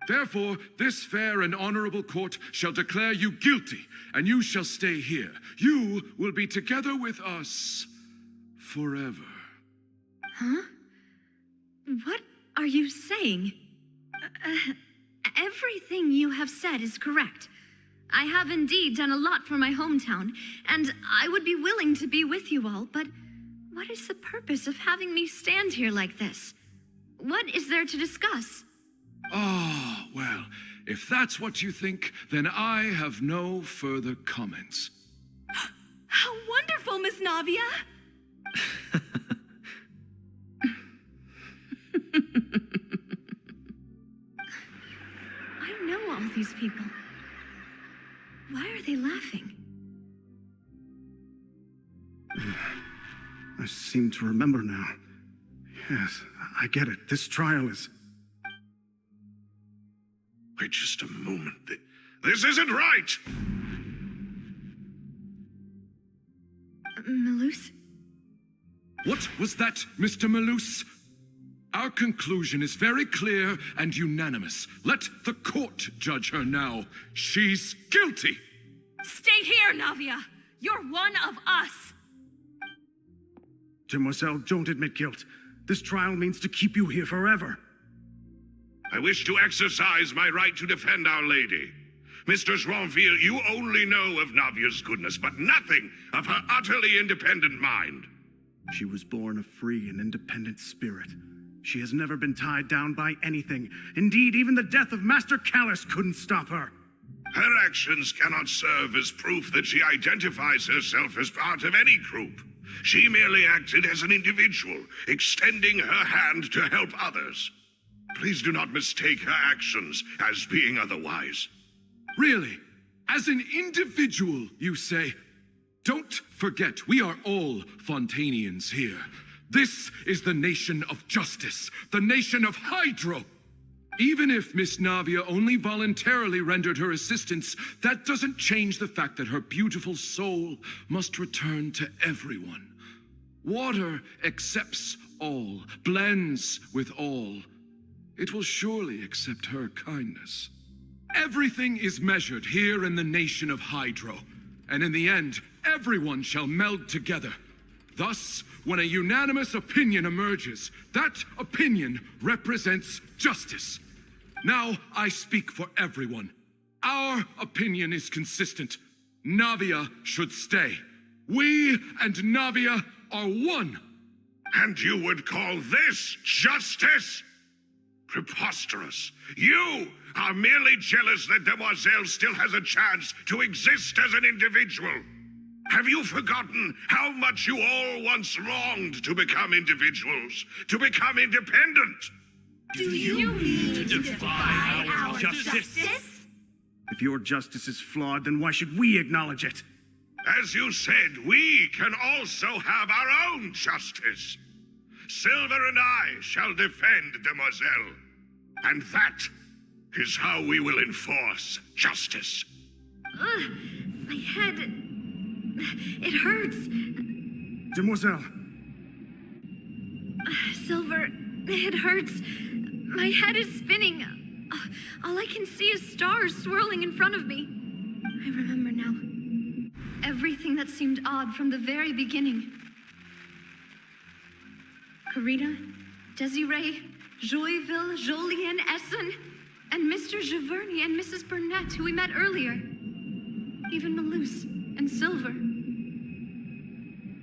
Therefore, this fair and honorable court shall declare you guilty, and you shall stay here. You will be together with us forever. Huh? What are you saying? Everything you have said is correct. I have indeed done a lot for my hometown, and I would be willing to be with you all, but what is the purpose of having me stand here like this? What is there to discuss? Oh, well, if that's what you think, then I have no further comments. How wonderful, Miss Navia! I know all these people. Why are they laughing? I seem to remember now. Yes, I get it. This trial is... Wait just a moment. This isn't right! Malus? What was that, Mr. Malus? Our conclusion is very clear and unanimous. Let the court judge her now. She's guilty! Stay here, Navia! You're one of us! Demoiselle, don't admit guilt. This trial means to keep you here forever. I wish to exercise my right to defend Our Lady. Mr. Joinville, you only know of Navia's goodness, but nothing of her utterly independent mind. She was born a free and independent spirit. She has never been tied down by anything. Indeed, even the death of Master Callus couldn't stop her. Her actions cannot serve as proof that she identifies herself as part of any group. She merely acted as an individual, extending her hand to help others. Please do not mistake her actions as being otherwise. Really? As an individual, you say? Don't forget, we are all Fontainians here. This is the nation of justice, the nation of Hydro. Even if Miss Navia only voluntarily rendered her assistance, that doesn't change the fact that her beautiful soul must return to everyone. Water accepts all, blends with all. It will surely accept her kindness. Everything is measured here in the nation of Hydro, and in the end, everyone shall meld together. Thus, when a unanimous opinion emerges, that opinion represents justice. Now I speak for everyone. Our opinion is consistent. Navia should stay. We and Navia are one. And you would call this justice? Preposterous. You are merely jealous that Demoiselle still has a chance to exist as an individual. Have you forgotten how much you all once longed to become individuals, to become independent? Do you mean to defy our justice? If your justice is flawed, then why should we acknowledge it? As you said, we can also have our own justice. Silver and I shall defend Demoiselle. And that is how we will enforce justice. My head... it hurts. Demoiselle. Silver, it hurts. My head is spinning. All I can see is stars swirling in front of me. I remember now. Everything that seemed odd from the very beginning. Karina, Desiree, Joyville, Jolien, Essen, and Mr. Giverny and Mrs. Burnett, who we met earlier. Even Malus and Silver.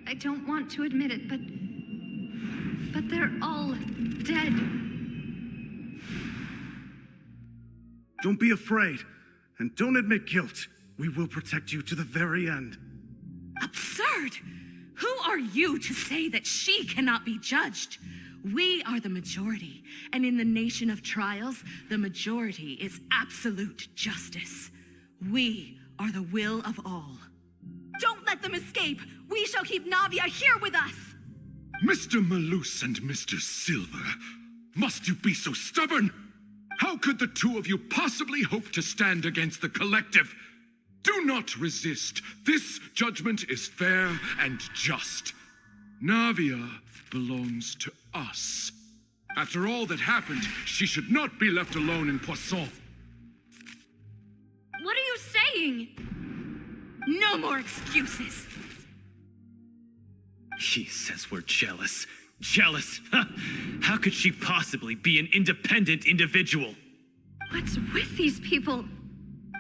I don't want to admit it, but they're all dead. Don't be afraid. And don't admit guilt. We will protect you to the very end. Absurd! Who are you to say that she cannot be judged? We are the majority, and in the nation of trials, the majority is absolute justice. We are the will of all. Don't let them escape! We shall keep Navia here with us! Mr. Malus and Mr. Silver, must you be so stubborn? How could the two of you possibly hope to stand against the collective? Do not resist. This judgment is fair and just. Navia belongs to us. After all that happened, she should not be left alone in Poisson. What are you saying? No more excuses! She says we're jealous. Jealous? How could she possibly be an independent individual? What's with these people?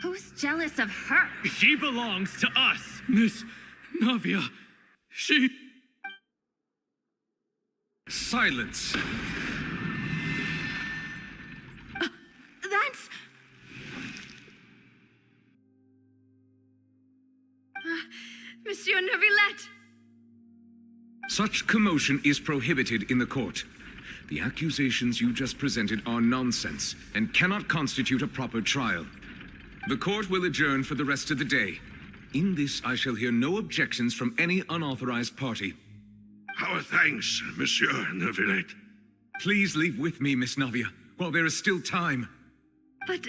Who's jealous of her? She belongs to us. Miss Navia, she... Silence! That's... Monsieur Neuvillette! Such commotion is prohibited in the court. The accusations you just presented are nonsense and cannot constitute a proper trial. The court will adjourn for the rest of the day. In this, I shall hear no objections from any unauthorized party. Our thanks, Monsieur Neuvillette. Please leave with me, Miss Navia, while there is still time. But...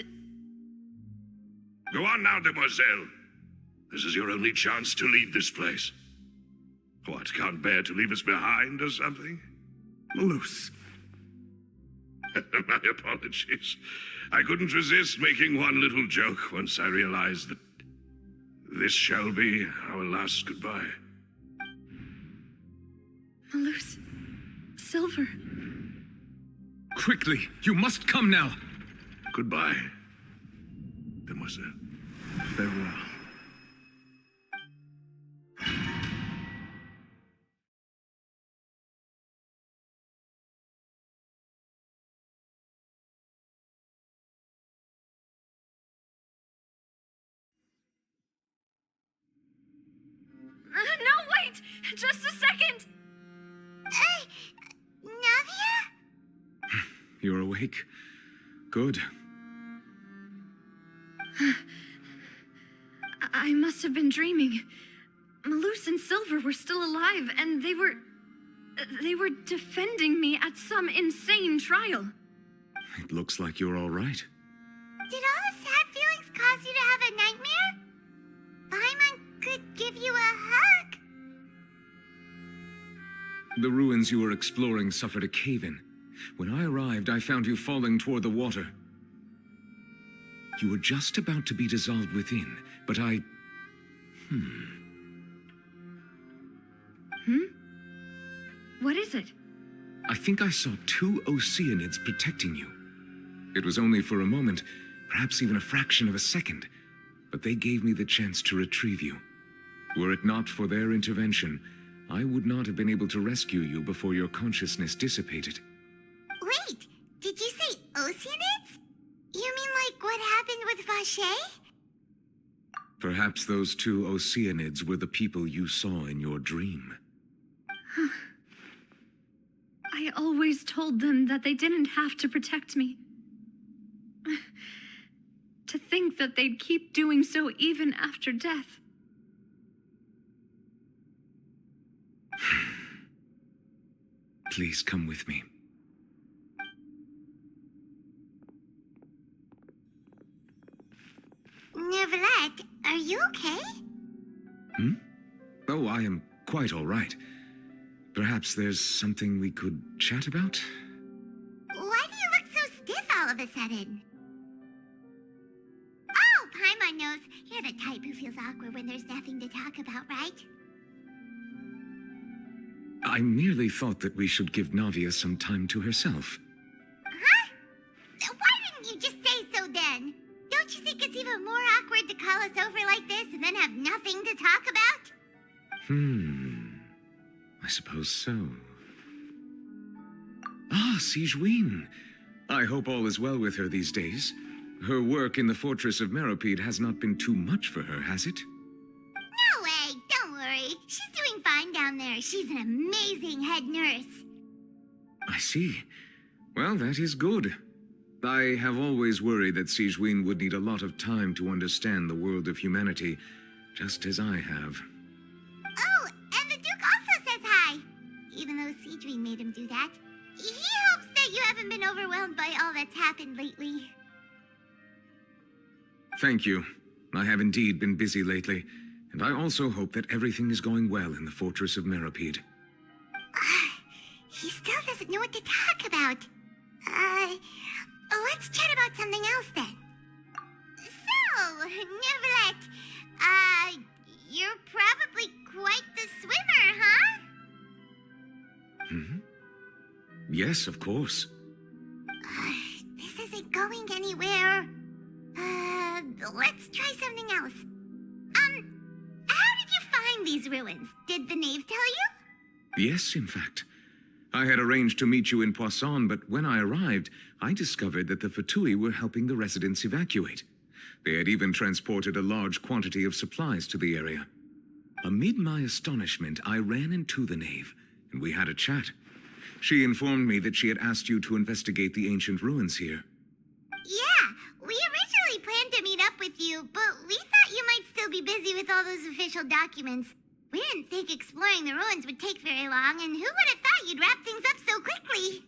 Go on now, demoiselle. This is your only chance to leave this place. What, can't bear to leave us behind or something? Malus. My apologies. I couldn't resist making one little joke once I realized that this shall be our last goodbye. Malus... Silver... Quickly, you must come now. Goodbye, demoiselle. Farewell. No, wait! Just a second! Navia? You're awake? Good. I must have been dreaming. Malus and Silver were still alive, and they were defending me at some insane trial. It looks like you're all right. Did all the sad feelings cause you to have a nightmare? Paimon could give you a hug. The ruins you were exploring suffered a cave-in. When I arrived, I found you falling toward the water. You were just about to be dissolved within, but I... What is it? I think I saw two Oceanids protecting you. It was only for a moment, perhaps even a fraction of a second, but they gave me the chance to retrieve you. Were it not for their intervention, I would not have been able to rescue you before your consciousness dissipated. Wait, did you say Oceanids? You mean like what happened with Vache? Perhaps those two Oceanids were the people you saw in your dream. I always told them that they didn't have to protect me. To think that they'd keep doing so even after death. Please come with me. Neuvillette, are you okay? Oh, I am quite all right. Perhaps there's something we could chat about? Why do you look so stiff all of a sudden? Oh, Paimon knows. You're the type who feels awkward when there's nothing to talk about, right? I merely thought that we should give Navia some time to herself. Huh? Why didn't you just say so then? Don't you think it's even more awkward to call us over like this and then have nothing to talk about? I suppose so. Ah, Sigewinne. I hope all is well with her these days. Her work in the Fortress of Meropide has not been too much for her, has it? No way, don't worry. She's doing fine down there. She's an amazing head nurse. I see. Well, that is good. I have always worried that Sigewinne would need a lot of time to understand the world of humanity, just as I have. Oh, and the Duke also says hi. Even though Sigewinne made him do that. He hopes that you haven't been overwhelmed by all that's happened lately. Thank you. I have indeed been busy lately, and I also hope that everything is going well in the Fortress of Meropide. He still doesn't know what to talk about. Let's chat about something else then. So, Neuvillette, you're probably quite the swimmer, huh? Hmm? Yes, of course. This isn't going anywhere. Let's try something else. How did you find these ruins? Did the knave tell you? Yes, in fact. I had arranged to meet you in Poisson, but when I arrived, I discovered that the Fatui were helping the residents evacuate. They had even transported a large quantity of supplies to the area. Amid my astonishment, I ran into the knave, and we had a chat. She informed me that she had asked you to investigate the ancient ruins here. Yeah, we originally planned to meet up with you, but we thought you might still be busy with all those official documents. We didn't think exploring the ruins would take very long, and who would have thought you'd wrap things up so quickly?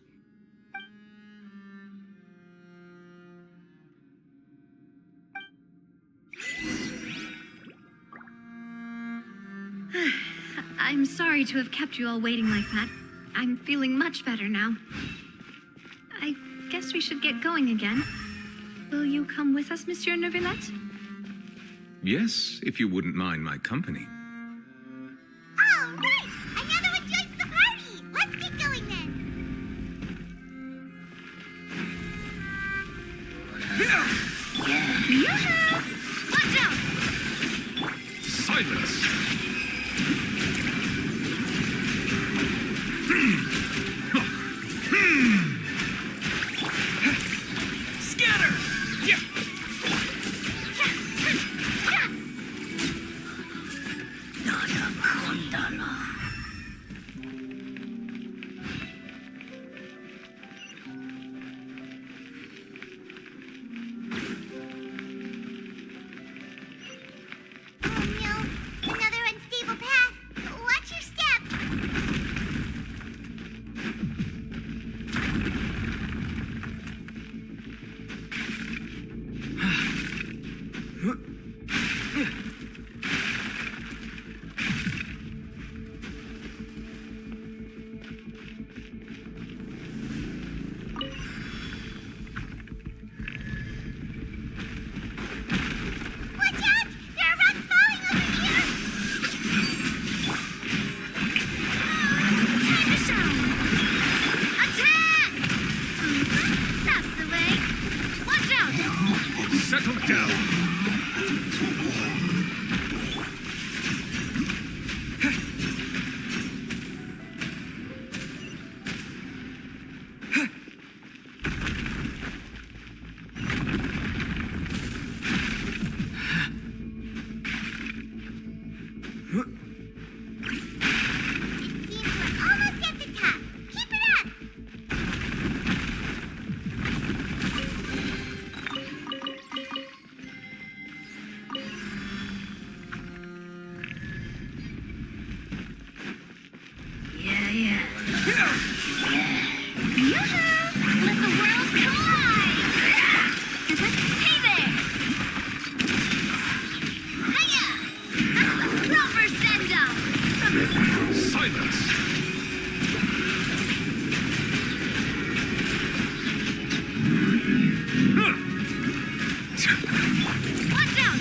I'm sorry to have kept you all waiting like that. I'm feeling much better now. I guess we should get going again. Will you come with us, Monsieur Neuvillette? Yes, if you wouldn't mind my company. Oh, right! Another one joins the party! Let's get going then! Watch out! Silence! Scatter! Yeah! Oh no, another unstable path. Watch your step! Watch out! There are rocks falling over here! Time to shine! Attack! That's the way. Watch out! Settle down! It seems we're almost at the top. Keep it up! Yoo-hoo! Let the world collide! Hey there! Hiya! Proper send-up! Silence! Watch out!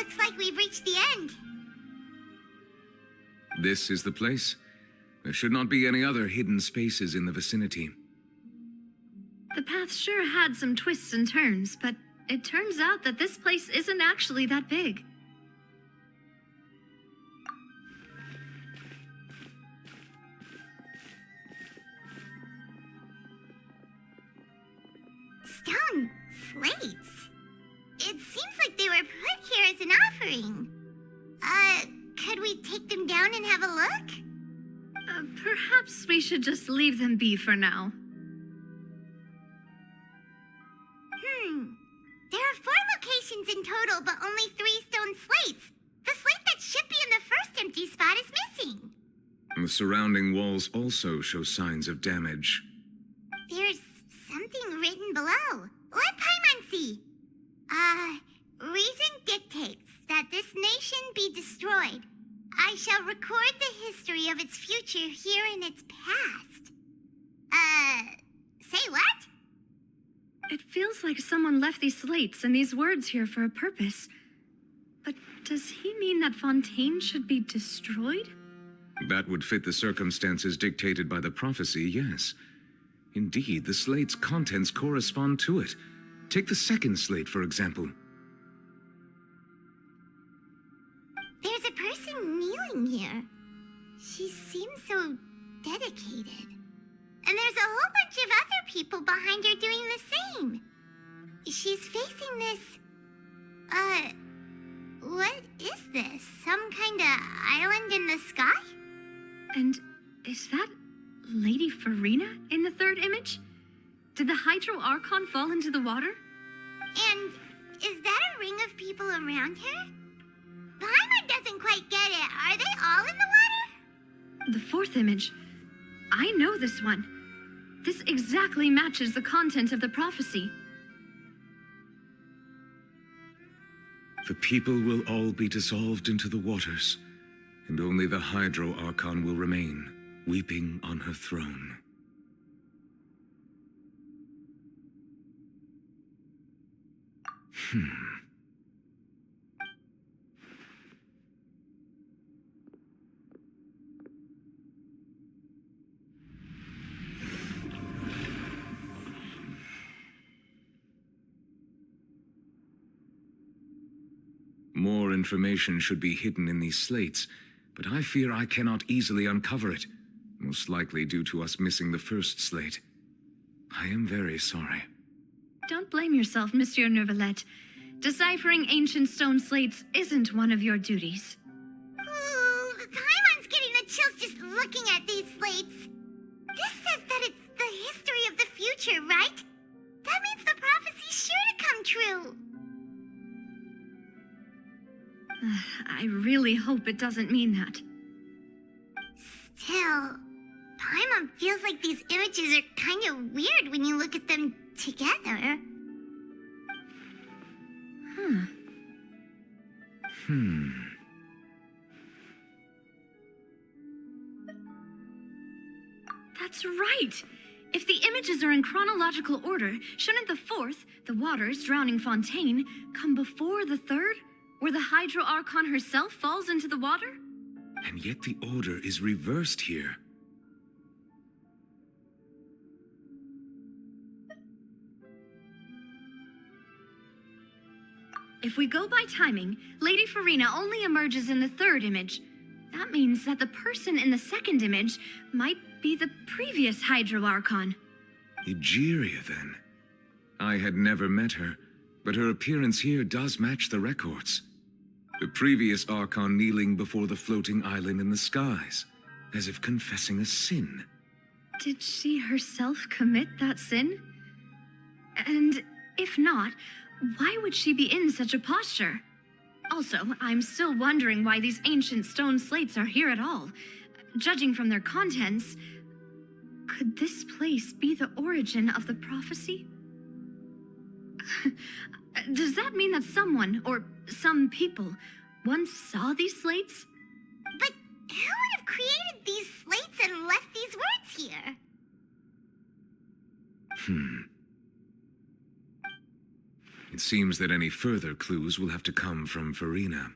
Looks like we've reached the end. This is the place. There should not be any other hidden spaces in the vicinity. The path sure had some twists and turns, but it turns out that this place isn't actually that big. Stone slates. It seems like they were put here as an offering. Could we take them down and have a look? Perhaps we should just leave them be for now. There are 4 locations in total, but only 3 stone slates. The slate that should be in the first empty spot is missing. The surrounding walls also show signs of damage. There's something written below. Let Paimon see. Reason dictates that this nation be destroyed. I shall record the history of its future here in its past. Say what? It feels like someone left these slates and these words here for a purpose. But does he mean that Fontaine should be destroyed? That would fit the circumstances dictated by the prophecy, yes. Indeed, the slate's contents correspond to it. Take the second slate, for example. There's a person kneeling here. She seems so dedicated. And there's a whole bunch of other people behind her doing the same. She's facing this... what is this? Some kind of island in the sky? And is that Lady Farina in the third image? Did the Hydro Archon fall into the water? And is that a ring of people around her? Paimon doesn't quite get it. Are they all in the water? The fourth image. I know this one. This exactly matches the content of the prophecy. The people will all be dissolved into the waters, and only the Hydro Archon will remain, weeping on her throne. More information should be hidden in these slates, but I fear I cannot easily uncover it, most likely due to us missing the first slate. I am very sorry. Don't blame yourself, Monsieur Neuvillette. Deciphering ancient stone slates isn't one of your duties. Ooh, Paimon's getting the chills just looking at these slates. This says that it's the history of the future, right? That means the prophecy's sure to come true. I really hope it doesn't mean that. Still, Paimon feels like these images are kind of weird when you look at them together. That's right! If the images are in chronological order, shouldn't the fourth, the waters drowning Fontaine, come before the third, where the Hydro Archon herself falls into the water? And yet the order is reversed here. If we go by timing, Lady Farina only emerges in the third image. That means that the person in the second image might be the previous Hydro Archon. Egeria, then. I had never met her, but her appearance here does match the records. The previous Archon kneeling before the floating island in the skies, as if confessing a sin. Did she herself commit that sin? And if not, why would she be in such a posture? Also, I'm still wondering why these ancient stone slates are here at all. Judging from their contents, could this place be the origin of the prophecy? Does that mean that someone, or some people, once saw these slates? But who would have created these slates and left these words here? It seems that any further clues will have to come from Farina.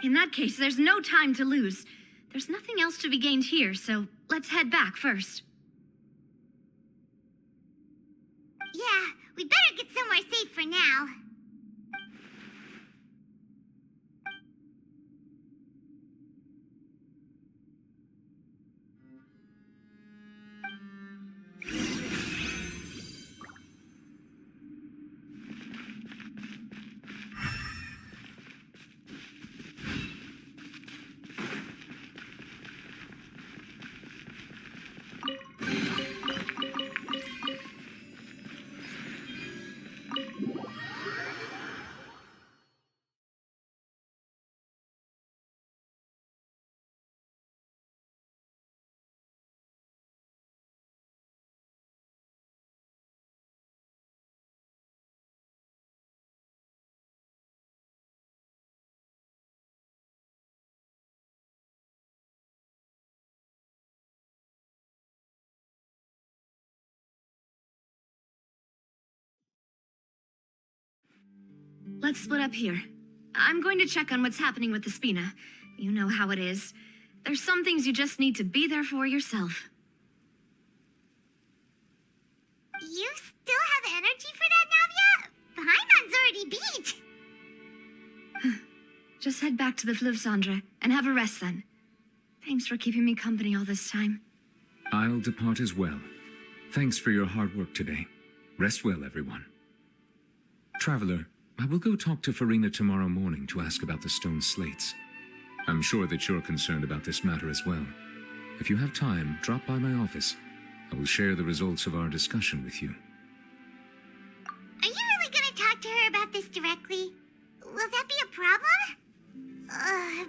In that case, there's no time to lose. There's nothing else to be gained here, so let's head back first. Yeah, we better get somewhere safe for now. Let's split up here. I'm going to check on what's happening with the Spina. You know how it is. There's some things you just need to be there for yourself. You still have energy for that, Navia? The Hyman's already beat. Just head back to the Fleuve and have a rest then. Thanks for keeping me company all this time. I'll depart as well. Thanks for your hard work today. Rest well, everyone. Traveler, I will go talk to Farina tomorrow morning to ask about the stone slates. I'm sure that you're concerned about this matter as well. If you have time, drop by my office. I will share the results of our discussion with you. Are you really gonna talk to her about this directly? Will that be a problem?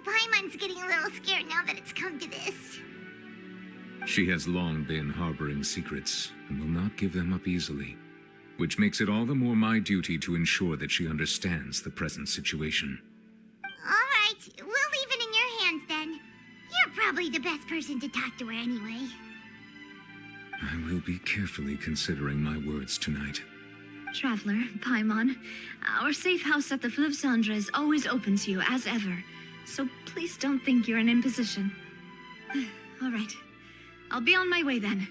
Paimon's getting a little scared now that it's come to this. She has long been harboring secrets and will not give them up easily, which makes it all the more my duty to ensure that she understands the present situation. All right, we'll leave it in your hands then. You're probably the best person to talk to her anyway. I will be carefully considering my words tonight. Traveler, Paimon, our safe house at the Fleuve is always open to you as ever, so please don't think you're an imposition. All right, I'll be on my way then.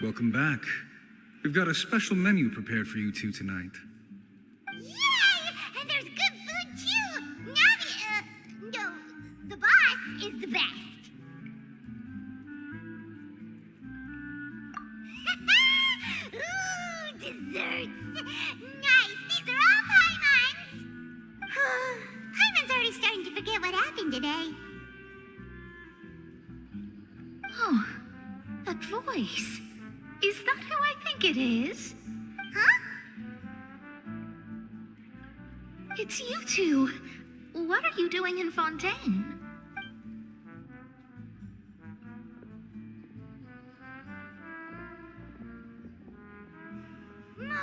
Welcome back. We've got a special menu prepared for you two tonight. Yay! And there's good food too! Navi, no, the boss is the best. Ooh, desserts! Nice! These are all Paimon's! Paimon's already starting to forget what happened today. Oh, that voice. Is that who I think it is? Huh? It's you two. What are you doing in Fontaine? Mona?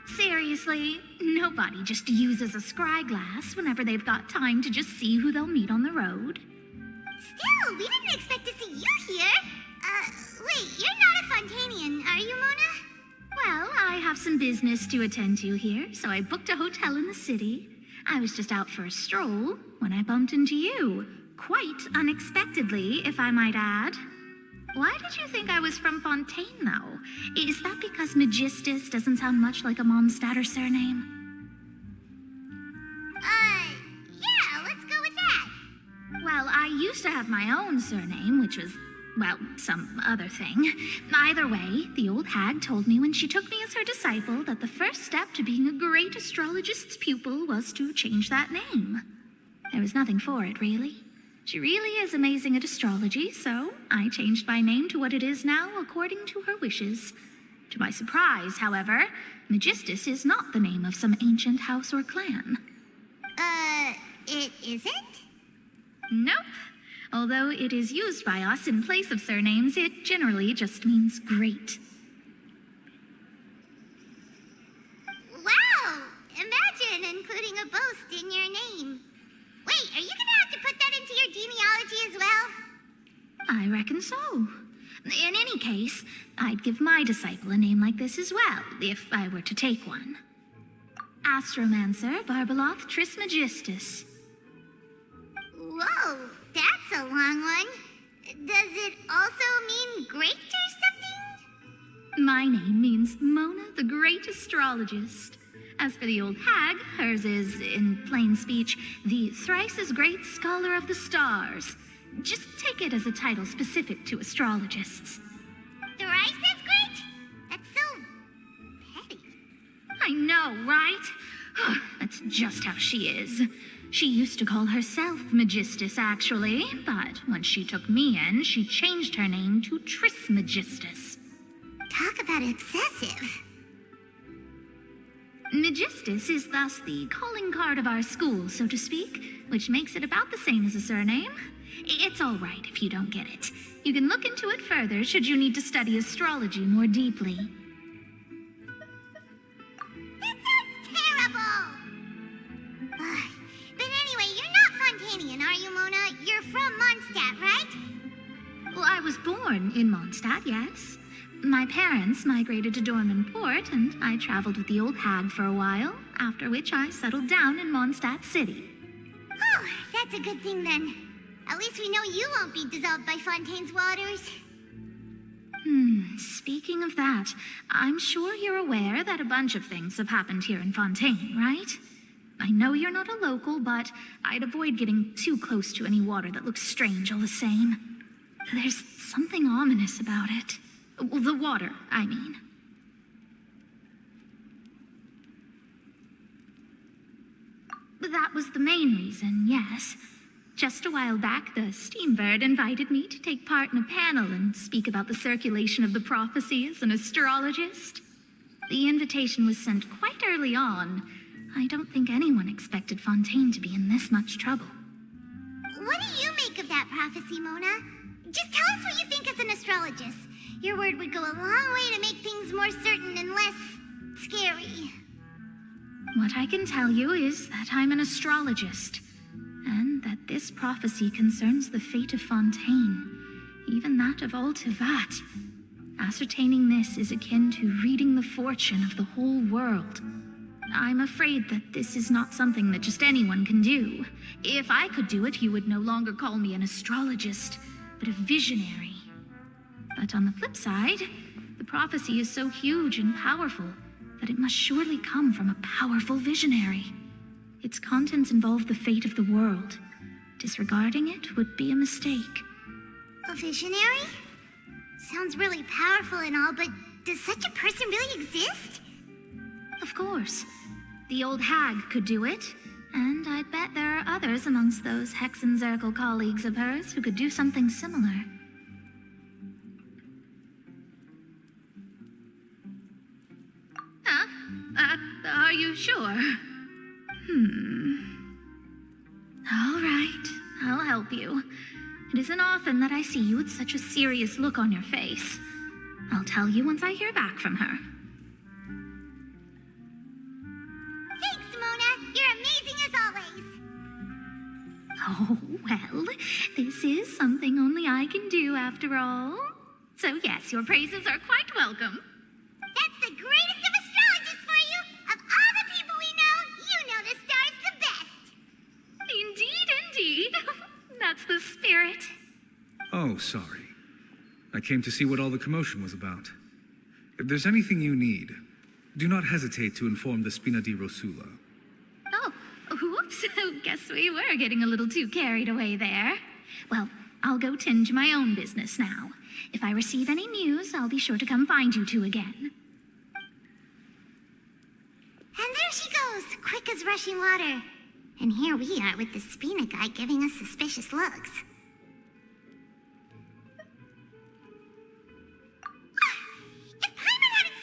Seriously, nobody just uses a scry glass whenever they've got time to just see who they'll meet on the road. Still, we didn't expect to see you here. Wait, you're not a Fontanian, are you, Mona? Well, I have some business to attend to here, so I booked a hotel in the city. I was just out for a stroll when I bumped into you. Quite unexpectedly, if I might add. Why did you think I was from Fontaine, though? Is that because Magistus doesn't sound much like a Mondstatter surname? Yeah, let's go with that. Well, I used to have my own surname, which was, well, some other thing. Either way, the old hag told me when she took me as her disciple that the first step to being a great astrologist's pupil was to change that name. There was nothing for it, really. She really is amazing at astrology, so I changed my name to what it is now according to her wishes. To my surprise, however, Magistus is not the name of some ancient house or clan. It isn't? Nope. Although it is used by us in place of surnames, it generally just means great. Wow! Imagine including a boast in your name. Wait, are you gonna have to put that into your genealogy as well? I reckon so. In any case, I'd give my disciple a name like this as well, if I were to take one. Astromancer Barbeloth Trismegistus. Whoa, that's a long one. Does it also mean great or something? My name means Mona the Great Astrologist. As for the old hag, hers is, in plain speech, the thrice as great scholar of the stars. Just take it as a title specific to astrologists. Thrice as great? That's so petty. I know, right? That's just how she is. She used to call herself Magistus, actually, but when she took me in, she changed her name to Trismegistus. Talk about excessive. Magistus is thus the calling card of our school, so to speak, which makes it about the same as a surname. It's all right if you don't get it. You can look into it further should you need to study astrology more deeply. That sounds terrible! But anyway, you're not Fontainian, are you, Mona? You're from Mondstadt, right? Well, I was born in Mondstadt, yes. My parents migrated to Dorman Port, and I traveled with the old hag for a while, after which I settled down in Mondstadt City. Oh, that's a good thing then. At least we know you won't be dissolved by Fontaine's waters. Speaking of that, I'm sure you're aware that a bunch of things have happened here in Fontaine, right? I know you're not a local, but I'd avoid getting too close to any water that looks strange all the same. There's something ominous about it. Well, the water, I mean. That was the main reason, yes. Just a while back, the Steambird invited me to take part in a panel and speak about the circulation of the prophecy as an astrologist. The invitation was sent quite early on. I don't think anyone expected Fontaine to be in this much trouble. What do you make of that prophecy, Mona? Just tell us what you think as an astrologist. Your word would go a long way to make things more certain and less scary. What I can tell you is that I'm an astrologist, and that this prophecy concerns the fate of Fontaine, even that of all Tevat. Ascertaining this is akin to reading the fortune of the whole world. I'm afraid that this is not something that just anyone can do. If I could do it, you would no longer call me an astrologist, but a visionary. But on the flip side, the prophecy is so huge and powerful that it must surely come from a powerful visionary. Its contents involve the fate of the world. Disregarding it would be a mistake. A visionary? Sounds really powerful and all, but does such a person really exist? Of course. The old hag could do it, and I bet there are others amongst those Hexenzirkel colleagues of hers who could do something similar. Are you sure? All right, I'll help you. It isn't often that I see you with such a serious look on your face. I'll tell you once I hear back from her. Thanks, Mona. You're amazing as always. Oh, well, this is something only I can do after all. So yes, your praises are quite welcome. That's the greatest of astrologists for you. Of all the people we know, you know the stars the best. Indeed, indeed. That's the spirit. Oh, sorry. I came to see what all the commotion was about. If there's anything you need, do not hesitate to inform the Spina di Rosula. Oh, whoops. Guess we were getting a little too carried away there. Well, I'll go tend to my own business now. If I receive any news, I'll be sure to come find you two again. And there she goes, quick as rushing water. And here we are with the Spina guy giving us suspicious looks. If Paimon hadn't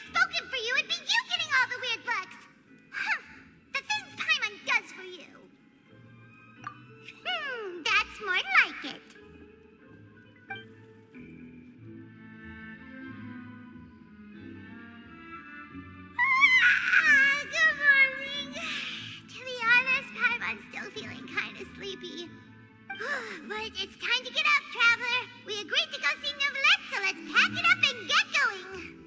kind of sleepy. But it's time to get up, traveler. We agreed to go see Neuvillette, so let's pack it up and get going.